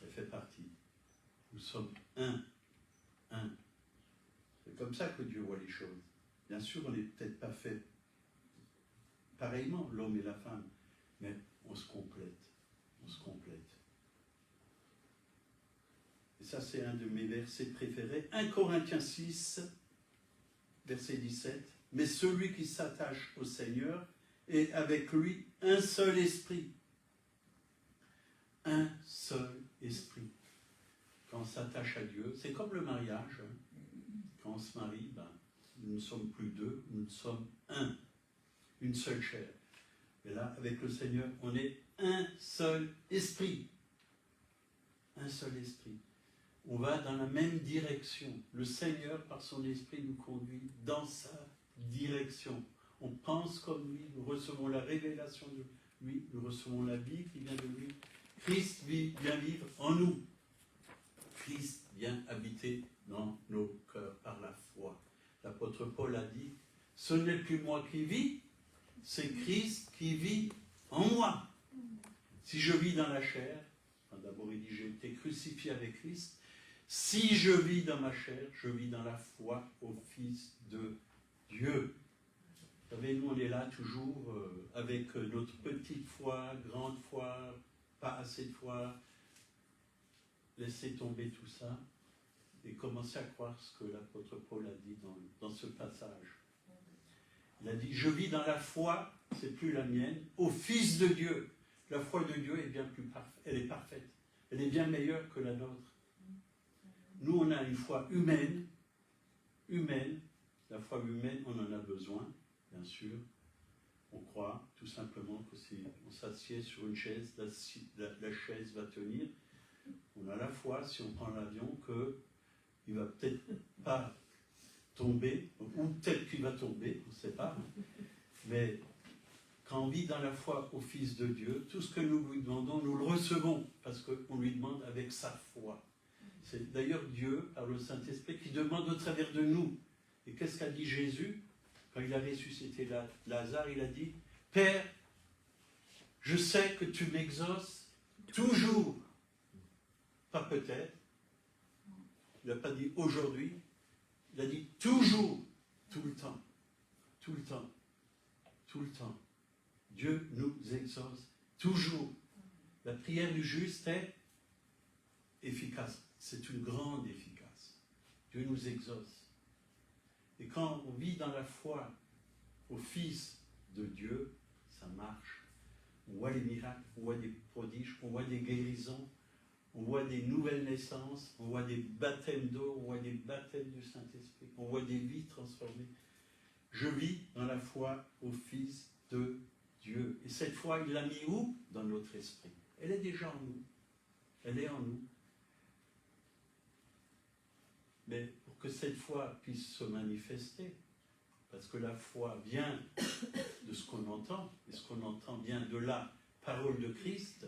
elle fait partie. Nous sommes un. C'est comme ça que Dieu voit les choses. Bien sûr, on n'est peut-être pas fait pareillement, l'homme et la femme, mais on se complète. On se complète. Et ça, c'est un de mes versets préférés. 1 Corinthiens 6, verset 17. Mais celui qui s'attache au Seigneur est avec lui un seul esprit. Un seul esprit. Quand on s'attache à Dieu, c'est comme le mariage. Quand on se marie, nous ne sommes plus deux, nous sommes un. Une seule chair. Et là, avec le Seigneur, on est un seul esprit. Un seul esprit. On va dans la même direction. Le Seigneur, par son esprit, nous conduit dans sa direction. On pense comme lui, nous recevons la révélation de lui, nous recevons la vie qui vient de lui. Christ vient vivre en nous. Christ vient habiter dans nos cœurs par la foi. L'apôtre Paul a dit, ce n'est plus moi qui vis, c'est Christ qui vit en moi. Si je vis dans la chair, d'abord il dit, j'ai été crucifié avec Christ, si je vis dans ma chair, je vis dans la foi au Fils de Dieu. Vous savez, nous on est là toujours avec notre petite foi, grande foi, pas assez de foi. Laissez tomber tout ça et commencez à croire ce que l'apôtre Paul a dit dans ce passage. Il a dit, je vis dans la foi, c'est plus la mienne, au Fils de Dieu. La foi de Dieu est bien plus parfaite, elle est parfaite, elle est bien meilleure que la nôtre. Nous, on a une foi humaine, la foi humaine, on en a besoin, bien sûr. On croit tout simplement que si on s'assied sur une chaise, la chaise va tenir. On a la foi, si on prend l'avion, qu'il ne va peut-être pas tomber, ou peut-être qu'il va tomber, on ne sait pas. Mais quand on vit dans la foi au Fils de Dieu, tout ce que nous lui demandons, nous le recevons, parce qu'on lui demande avec sa foi. C'est d'ailleurs Dieu, par le Saint-Esprit, qui demande au travers de nous. Et qu'est-ce qu'a dit Jésus? Quand il a ressuscité Lazare, il a dit, « Père, je sais que tu m'exauces toujours. » Pas peut-être. Il n'a pas dit aujourd'hui. Il a dit toujours, tout le temps. Tout le temps. Tout le temps. Dieu nous exauce toujours. La prière du juste est efficace. C'est une grande efficace. Dieu nous exauce. Et quand on vit dans la foi au Fils de Dieu, ça marche. On voit les miracles, on voit des prodiges, on voit des guérisons, on voit des nouvelles naissances, on voit des baptêmes d'eau, on voit des baptêmes du Saint-Esprit, on voit des vies transformées. Je vis dans la foi au Fils de Dieu. Et cette foi, il l'a mis où? Dans notre esprit. Elle est déjà en nous. Elle est en nous. Mais pour que cette foi puisse se manifester, parce que la foi vient de ce qu'on entend, et ce qu'on entend vient de la parole de Christ,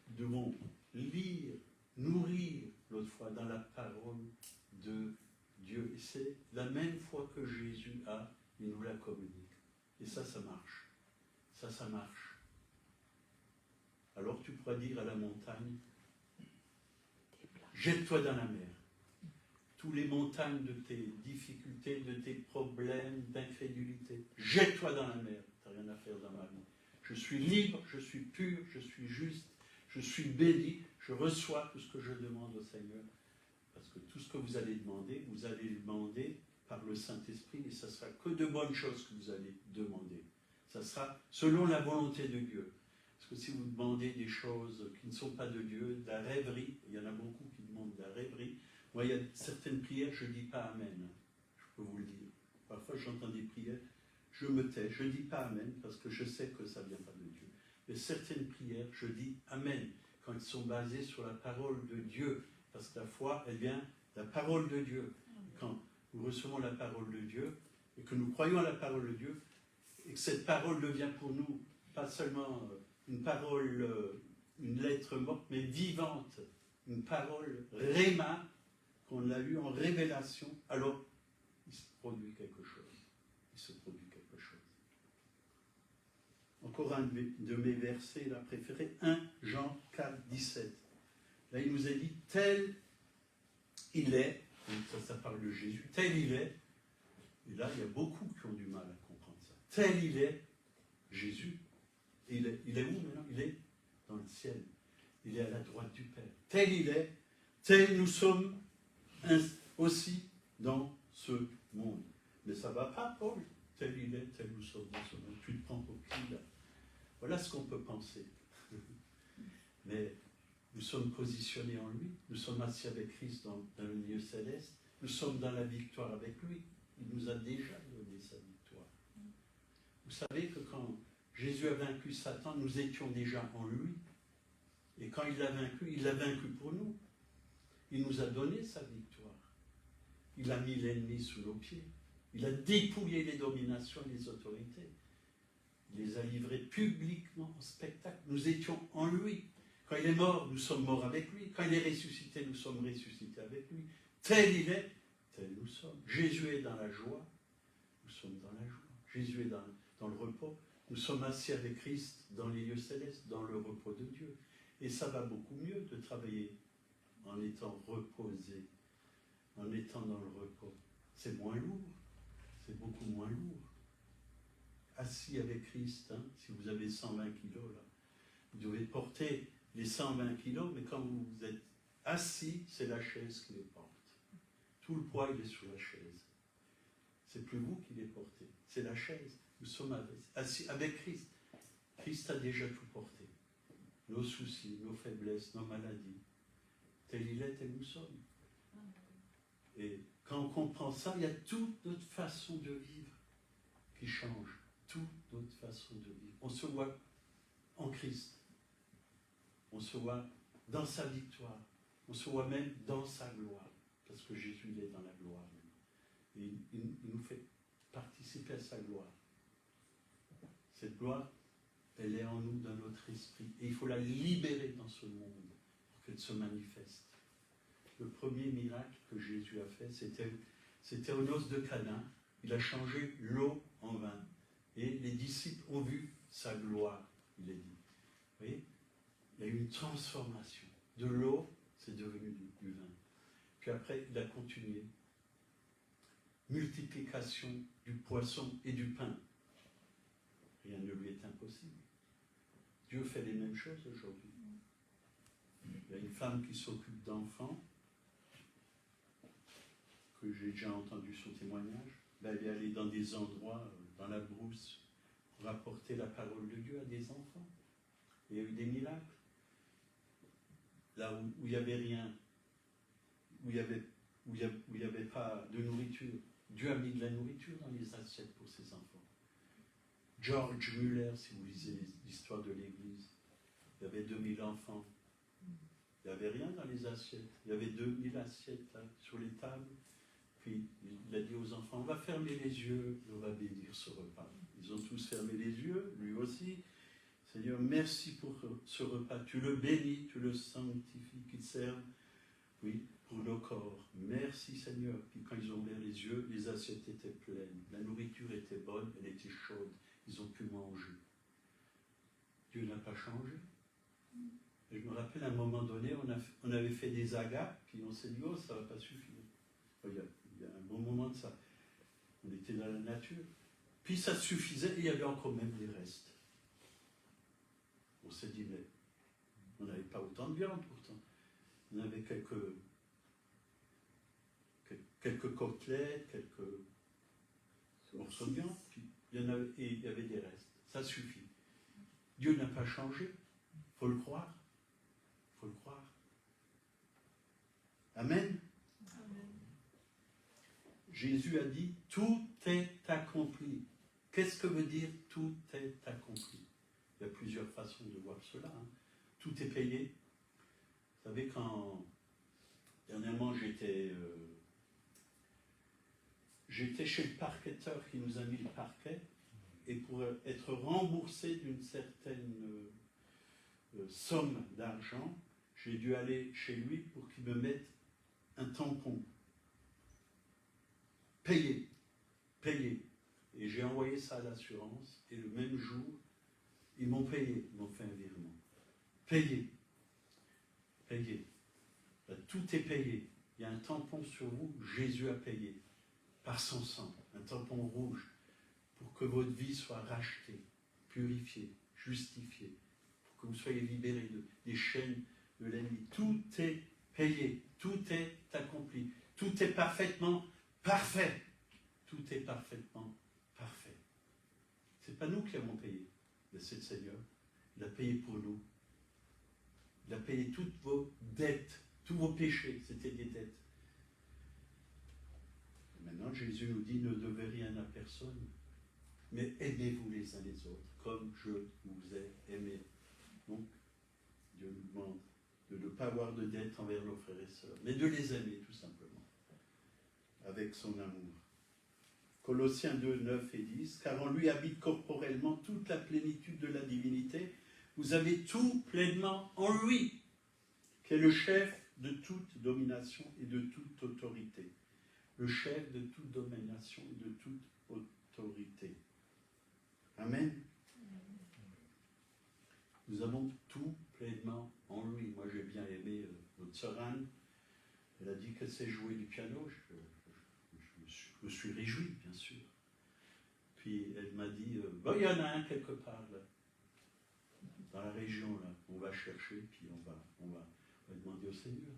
nous devons lire, nourrir notre foi dans la parole de Dieu. Et c'est la même foi que Jésus a, il nous la communique. Et ça marche. Ça marche. Alors tu pourras dire à la montagne, jette-toi dans la mer. Toutes les montagnes de tes difficultés, de tes problèmes, d'incrédulité, jette-toi dans la mer. Tu n'as rien à faire dans ma vie. Je suis libre, je suis pur, je suis juste, je suis béni, je reçois tout ce que je demande au Seigneur. Parce que tout ce que vous allez le demander par le Saint-Esprit, et ça ne sera que de bonnes choses que vous allez demander. Ça sera selon la volonté de Dieu. Parce que si vous demandez des choses qui ne sont pas de Dieu, de la rêverie, il y en a beaucoup qui demandent de la rêverie. Moi, il y a certaines prières, je ne dis pas Amen. Je peux vous le dire. Parfois, j'entends des prières, je me tais, je ne dis pas Amen, parce que je sais que ça ne vient pas de Dieu. Mais certaines prières, je dis Amen, quand elles sont basées sur la parole de Dieu. Parce que la foi, elle vient de la parole de Dieu. Quand nous recevons la parole de Dieu, et que nous croyons à la parole de Dieu, et que cette parole devient pour nous pas seulement une parole, une lettre morte, mais vivante, une parole réma, qu'on a eue en révélation, alors il se produit quelque chose. Il se produit quelque chose. Encore un de mes versets là, préférés, 1 Jean 4, 17. Là, il nous a dit, tel il est, ça parle de Jésus, tel il est, et là, il y a beaucoup qui ont du mal à comprendre ça. Tel il est, Jésus, il est où maintenant? Il est dans le ciel. Il est à la droite du Père. Tel il est, tel nous sommes aussi dans ce monde. Mais ça ne va pas, Paul. Tel il est, tel nous sommes dans ce monde. Tu te prends pour qui, là? Voilà ce qu'on peut penser. Mais nous sommes positionnés en lui. Nous sommes assis avec Christ dans le lieu céleste. Nous sommes dans la victoire avec lui. Il nous a déjà donné sa victoire. Vous savez que quand Jésus a vaincu Satan, nous étions déjà en lui. Et quand il l'a vaincu pour nous. Il nous a donné sa victoire. Il a mis l'ennemi sous nos pieds. Il a dépouillé les dominations et les autorités. Il les a livrés publiquement en spectacle. Nous étions en lui. Quand il est mort, nous sommes morts avec lui. Quand il est ressuscité, nous sommes ressuscités avec lui. Tel il est, tel nous sommes. Jésus est dans la joie, nous sommes dans la joie. Jésus est dans le repos. Nous sommes assis avec Christ dans les lieux célestes, dans le repos de Dieu. Et ça va beaucoup mieux de travailler en étant reposé, en étant dans le repos. C'est moins lourd, c'est beaucoup moins lourd. Assis avec Christ, hein, si vous avez 120 kilos, là, vous devez porter les 120 kilos, mais quand vous êtes assis, c'est la chaise qui les porte. Tout le poids, il est sur la chaise. C'est plus vous qui les portez, c'est la chaise. Nous sommes assis avec Christ. Christ a déjà tout porté. Nos soucis, nos faiblesses, nos maladies. Tel il est, tel nous sommes. Et quand on comprend ça, il y a toute notre façon de vivre qui change. Toute notre façon de vivre. On se voit en Christ. On se voit dans sa victoire. On se voit même dans sa gloire. Parce que Jésus, il est dans la gloire. Et il nous fait participer à sa gloire. Cette gloire, elle est en nous, dans notre esprit. Et il faut la libérer dans ce monde pour qu'elle se manifeste. Le premier miracle que Jésus a fait, c'était aux noces de Cana. Il a changé l'eau en vin. Et les disciples ont vu sa gloire, il est dit. Vous voyez, il y a eu une transformation. De l'eau, c'est devenu du vin. Puis après, il a continué. Multiplication du poisson et du pain. Rien ne lui est impossible. Dieu fait les mêmes choses aujourd'hui. Il y a une femme qui s'occupe d'enfants, que j'ai déjà entendu son témoignage. Elle est allée dans des endroits, dans la brousse, pour apporter la parole de Dieu à des enfants. Il y a eu des miracles. Là où il n'y avait rien, où il n'y avait pas de nourriture, Dieu a mis de la nourriture dans les assiettes pour ses enfants. George Muller, si vous lisez l'histoire de l'Église, il y avait 2000 enfants. Il n'y avait rien dans les assiettes. Il y avait 2000 assiettes là, sur les tables. Puis il a dit aux enfants, on va fermer les yeux, on va bénir ce repas. Ils ont tous fermé les yeux, lui aussi. Seigneur, merci pour ce repas. Tu le bénis, tu le sanctifies, qu'il serve, oui, pour nos corps. Merci Seigneur. Puis quand ils ont ouvert les yeux, les assiettes étaient pleines. La nourriture était bonne, elle était chaude. Ils ont pu manger. Dieu n'a pas changé. Et je me rappelle à un moment donné, on avait fait des agapes, puis on s'est dit, oh, ça ne va pas suffire. Il y a un bon moment de ça. On était dans la nature. Puis ça suffisait et il y avait encore même des restes. On s'est dit, mais on n'avait pas autant de viande pourtant. On avait quelques côtelettes, quelques morceaux de viande, puis il y avait des restes. Ça suffit. Dieu n'a pas changé. Il faut le croire. Il faut le croire. Amen. Jésus a dit, tout est accompli. Qu'est-ce que veut dire tout est accompli? Il y a plusieurs façons de voir cela. Hein. Tout est payé. Vous savez, dernièrement j'étais j'étais chez le parquetteur qui nous a mis le parquet, et pour être remboursé d'une certaine somme d'argent, j'ai dû aller chez lui pour qu'il me mette un tampon. Payé. Et j'ai envoyé ça à l'assurance, et le même jour, ils m'ont payé, ils m'ont fait un virement. Payé. Là, tout est payé. Il y a un tampon sur vous, Jésus a payé, par son sang, un tampon rouge, pour que votre vie soit rachetée, purifiée, justifiée, pour que vous soyez libérés des chaînes de l'ennemi. Tout est payé, tout est accompli, tout est parfaitement parfait. Tout est parfaitement parfait. Ce n'est pas nous qui avons payé, mais c'est le Seigneur. Il a payé pour nous. Il a payé toutes vos dettes, tous vos péchés, c'était des dettes. Et maintenant, Jésus nous dit, ne devez rien à personne, mais aimez-vous les uns les autres, comme je vous ai aimé. Donc, Dieu nous demande de ne pas avoir de dette envers nos frères et sœurs, mais de les aimer tout simplement, avec son amour. Colossiens 2, 9 et 10, car en lui habite corporellement toute la plénitude de la divinité. Vous avez tout pleinement en lui, qui est le chef de toute domination et de toute autorité. Le chef de toute domination et de toute autorité. Amen. Nous avons tout pleinement en lui. Moi, j'ai bien aimé notre sœur Anne. Elle a dit qu'elle sait jouer du piano. Je me suis réjoui, bien sûr. Puis elle m'a dit, il y en a un quelque part, là, dans la région, là. On va chercher, puis on va demander au Seigneur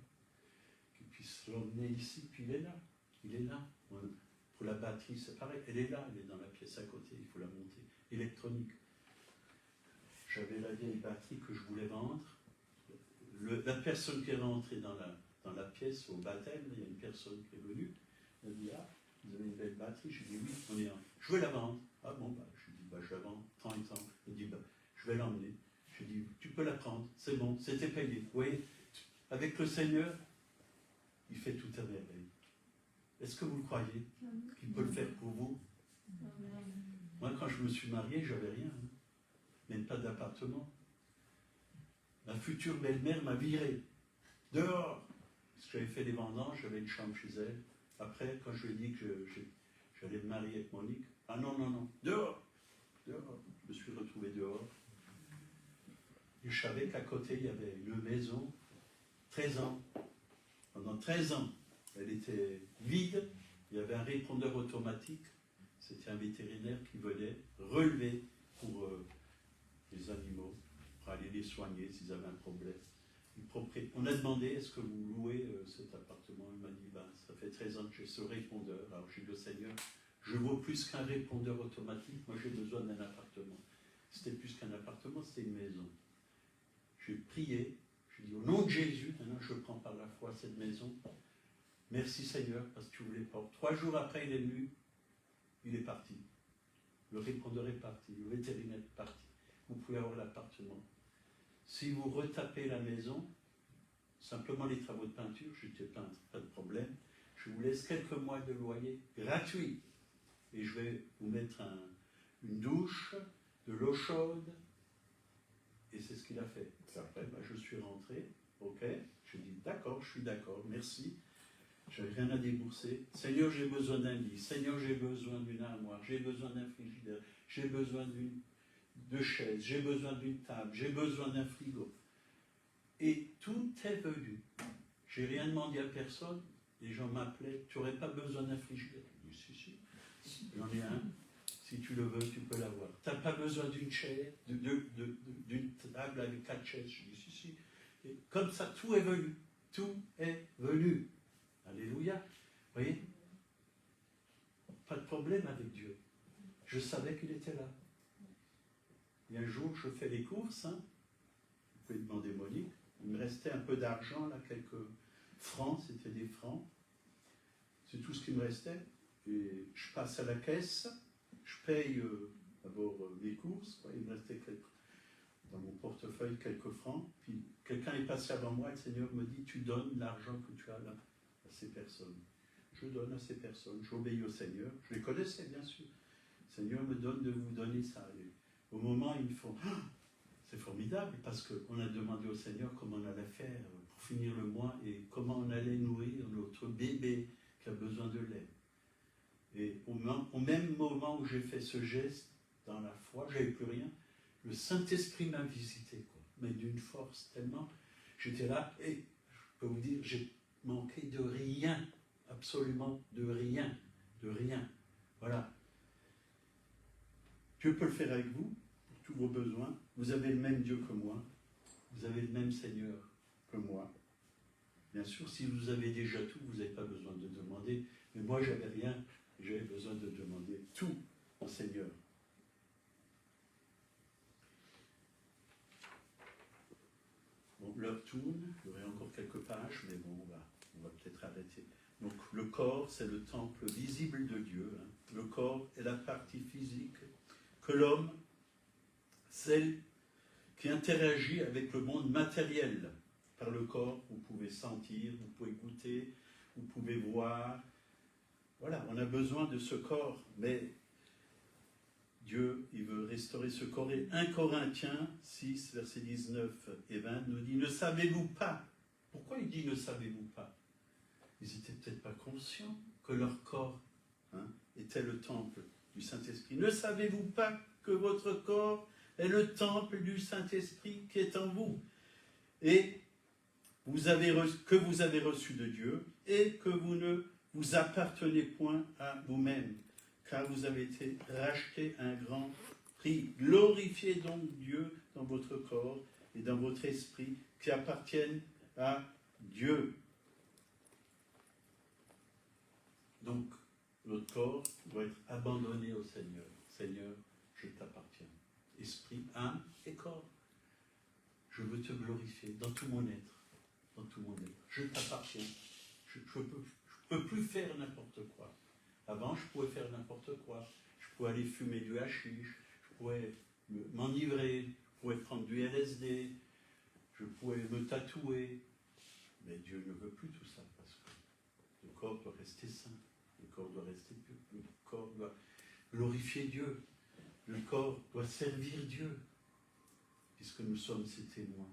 qu'il puisse l'emmener ici, puis il est là. Il est là. Pour la batterie, c'est pareil. Elle est là, elle est dans la pièce à côté, il faut la monter. Électronique. J'avais la vieille batterie que je voulais vendre. La personne qui est rentrée dans la pièce au baptême, il y a une personne qui est venue. Elle a dit, vous avez une belle batterie? Je lui ai dit, oui, je veux la vendre. Ah bon, je lui ai dit, je la vends, tant et tant. Elle dit, je vais l'emmener. Je lui ai dit, tu peux la prendre, c'est bon, c'était payé. Vous voyez, avec le Seigneur, il fait tout à merveille. Est-ce que vous le croyez qu'il peut le faire pour vous? Moi, quand je me suis marié, je n'avais rien, même pas d'appartement. Ma future belle-mère m'a viré dehors. Parce que j'avais fait des vendanges, j'avais une chambre chez elle. Après, quand je lui ai dit que j'allais me marier avec Monique, ah non, dehors. Je me suis retrouvé dehors. Et je savais qu'à côté, il y avait une maison, 13 ans. Pendant 13 ans, elle était vide. Il y avait un répondeur automatique. C'était un vétérinaire qui venait relever pour les animaux, pour aller les soigner s'ils avaient un problème. On a demandé, est-ce que vous louez cet appartement? Il m'a dit, ça fait 13 ans que j'ai ce répondeur. Alors j'ai dit au Seigneur, je vaux plus qu'un répondeur automatique, moi j'ai besoin d'un appartement. C'était plus qu'un appartement, c'était une maison. J'ai prié, j'ai dit, au nom de Jésus, maintenant je prends par la foi cette maison. Merci Seigneur, parce que tu voulais pas. 3 jours après, il est venu, il est parti. Le répondeur est parti, le vétérinaire est parti. Vous pouvez avoir l'appartement. Si vous retapez la maison, simplement les travaux de peinture, j'étais peintre, pas de problème, je vous laisse quelques mois de loyer gratuit. Et je vais vous mettre une douche, de l'eau chaude, et c'est ce qu'il a fait. Après, je suis rentré, ok, je dis d'accord, je suis d'accord, merci. Je n'ai rien à débourser. Seigneur, j'ai besoin d'un lit. Seigneur, j'ai besoin d'une armoire. J'ai besoin d'un frigidaire. J'ai besoin de chaises. J'ai besoin d'une table. J'ai besoin d'un frigo. Et tout est venu. Je n'ai rien demandé à personne. Les gens m'appelaient. Tu n'aurais pas besoin d'un frigidaire? Je dis si. J'en ai un. Si tu le veux, tu peux l'avoir. Tu n'as pas besoin d'une chaise, d'une table avec 4 chaises? Je dis si. Et comme ça, tout est venu. Tout est venu. Alléluia. Vous voyez? Pas de problème avec Dieu. Je savais qu'il était là. Et un jour, je fais les courses. Vous pouvez demander Monique. Il me restait un peu d'argent, là, quelques francs. C'était des francs. C'est tout ce qui me restait. Et je passe à la caisse. Je paye d'abord mes courses. Il me restait dans mon portefeuille quelques francs. Puis quelqu'un est passé avant moi. Et le Seigneur me dit, tu donnes l'argent que tu as là à ces personnes. je donne à ces personnes, j'obéis au Seigneur. Je les connaissais, bien sûr. Le Seigneur me donne de vous donner ça. Et au moment, ils font, ah, c'est formidable, parce qu'on a demandé au Seigneur comment on allait faire pour finir le mois et comment on allait nourrir notre bébé qui a besoin de lait. Et au même moment où j'ai fait ce geste, dans la foi, j'avais plus rien, le Saint-Esprit m'a visité, quoi, mais d'une force tellement. J'étais là et je peux vous dire, j'ai manqué de rien, absolument de rien, de rien. Voilà. Dieu peut le faire avec vous, pour tous vos besoins. Vous avez le même Dieu que moi, vous avez le même Seigneur que moi. Bien sûr, si vous avez déjà tout, vous n'avez pas besoin de demander, mais moi, j'avais rien, j'avais besoin de demander tout au Seigneur. Bon, l'heure tourne, il y aurait encore quelques pages, mais bon, on va peut-être arrêter. Donc, le corps, c'est le temple visible de Dieu. Hein. Le corps est la partie physique que l'homme, celle qui interagit avec le monde matériel. Par le corps, vous pouvez sentir, vous pouvez goûter, vous pouvez voir. Voilà, on a besoin de ce corps, mais Dieu, il veut restaurer ce corps. Et 1 Corinthiens 6, versets 19 et 20 nous dit, ne savez-vous pas? Pourquoi il dit ne savez-vous pas? Ils n'étaient peut-être pas conscients que leur corps était le temple du Saint-Esprit. Ne savez-vous pas que votre corps est le temple du Saint-Esprit qui est en vous et que vous avez reçu de Dieu et que vous ne vous appartenez point à vous-même, car vous avez été rachetés à un grand prix. Glorifiez donc Dieu dans votre corps et dans votre esprit qui appartiennent à Dieu. Donc, notre corps doit être abandonné au Seigneur. Seigneur, je t'appartiens. Esprit, âme et corps. Je veux te glorifier dans tout mon être. Dans tout mon être. Je t'appartiens. Je peux plus faire n'importe quoi. Avant, je pouvais faire n'importe quoi. Je pouvais aller fumer du hashish, je pouvais m'enivrer, je pouvais prendre du LSD, je pouvais me tatouer. Mais Dieu ne veut plus tout ça, parce que le corps doit rester saint, le corps doit rester pur, le corps doit glorifier Dieu, le corps doit servir Dieu, puisque nous sommes ses témoins.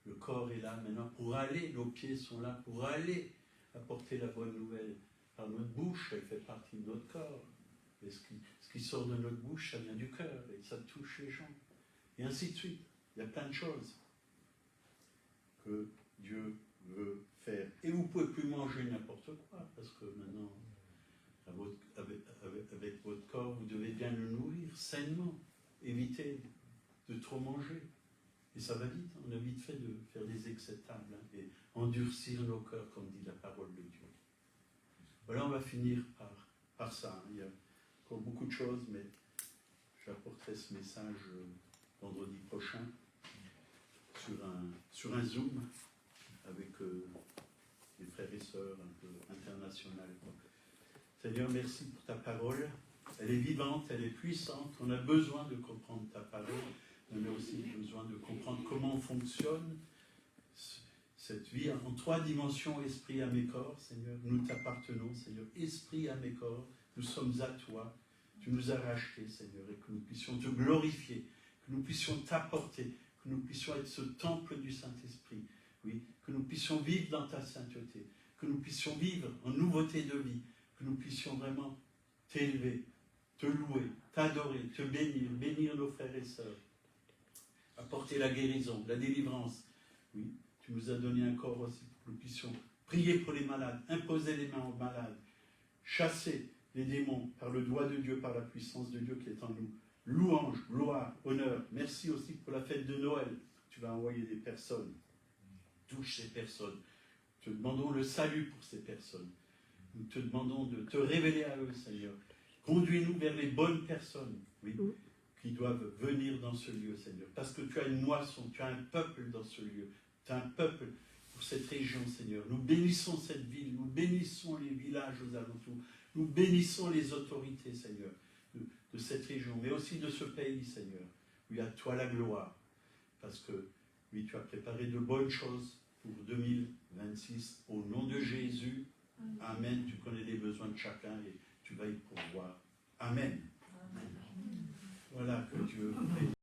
Le corps est là maintenant pour aller, nos pieds sont là pour aller apporter la bonne nouvelle. Par notre bouche, elle fait partie de notre corps. Et ce qui sort de notre bouche, ça vient du cœur, et ça touche les gens. Et ainsi de suite. Il y a plein de choses que Dieu veut faire. Et vous ne pouvez plus manger n'importe quoi, parce que maintenant, avec votre corps, vous devez bien le nourrir sainement. Évitez de trop manger. Et ça va vite, on a vite fait de faire des excès de table, et endurcir nos cœurs, comme dit la parole de Dieu. Voilà, on va finir par ça. Il y a encore beaucoup de choses, mais j'apporterai ce message vendredi prochain sur un Zoom avec des frères et sœurs un peu internationales. Seigneur, merci pour ta parole. Elle est vivante, elle est puissante. On a besoin de comprendre ta parole. On a aussi besoin de comprendre comment fonctionne cette vie en 3 dimensions, esprit, âme et corps, Seigneur. Nous t'appartenons, Seigneur. Esprit, âme et corps, nous sommes à toi. Tu nous as rachetés, Seigneur, et que nous puissions te glorifier, que nous puissions t'apporter, que nous puissions être ce temple du Saint-Esprit, oui, que nous puissions vivre dans ta sainteté, que nous puissions vivre en nouveauté de vie, que nous puissions vraiment t'élever, te louer, t'adorer, te bénir, bénir nos frères et sœurs, apporter la guérison, la délivrance, oui. Tu nous as donné un corps aussi pour que nous puissions prier pour les malades, imposer les mains aux malades, chasser les démons par le doigt de Dieu, par la puissance de Dieu qui est en nous. Louange, gloire, honneur. Merci aussi pour la fête de Noël. Tu vas envoyer des personnes. Touche ces personnes. Te demandons le salut pour ces personnes. Nous te demandons de te révéler à eux, Seigneur. Conduis-nous vers les bonnes personnes, oui, qui doivent venir dans ce lieu, Seigneur. Parce que tu as une moisson, tu as un peuple dans ce lieu. Tu as un peuple pour cette région, Seigneur. Nous bénissons cette ville, nous bénissons les villages aux alentours, nous bénissons les autorités, Seigneur, de cette région, mais aussi de ce pays, Seigneur. Oui, à toi la gloire, parce que, oui, tu as préparé de bonnes choses pour 2026. Au nom de Jésus, Amen. Tu connais les besoins de chacun et tu vas y pourvoir. Amen. Voilà, que Dieu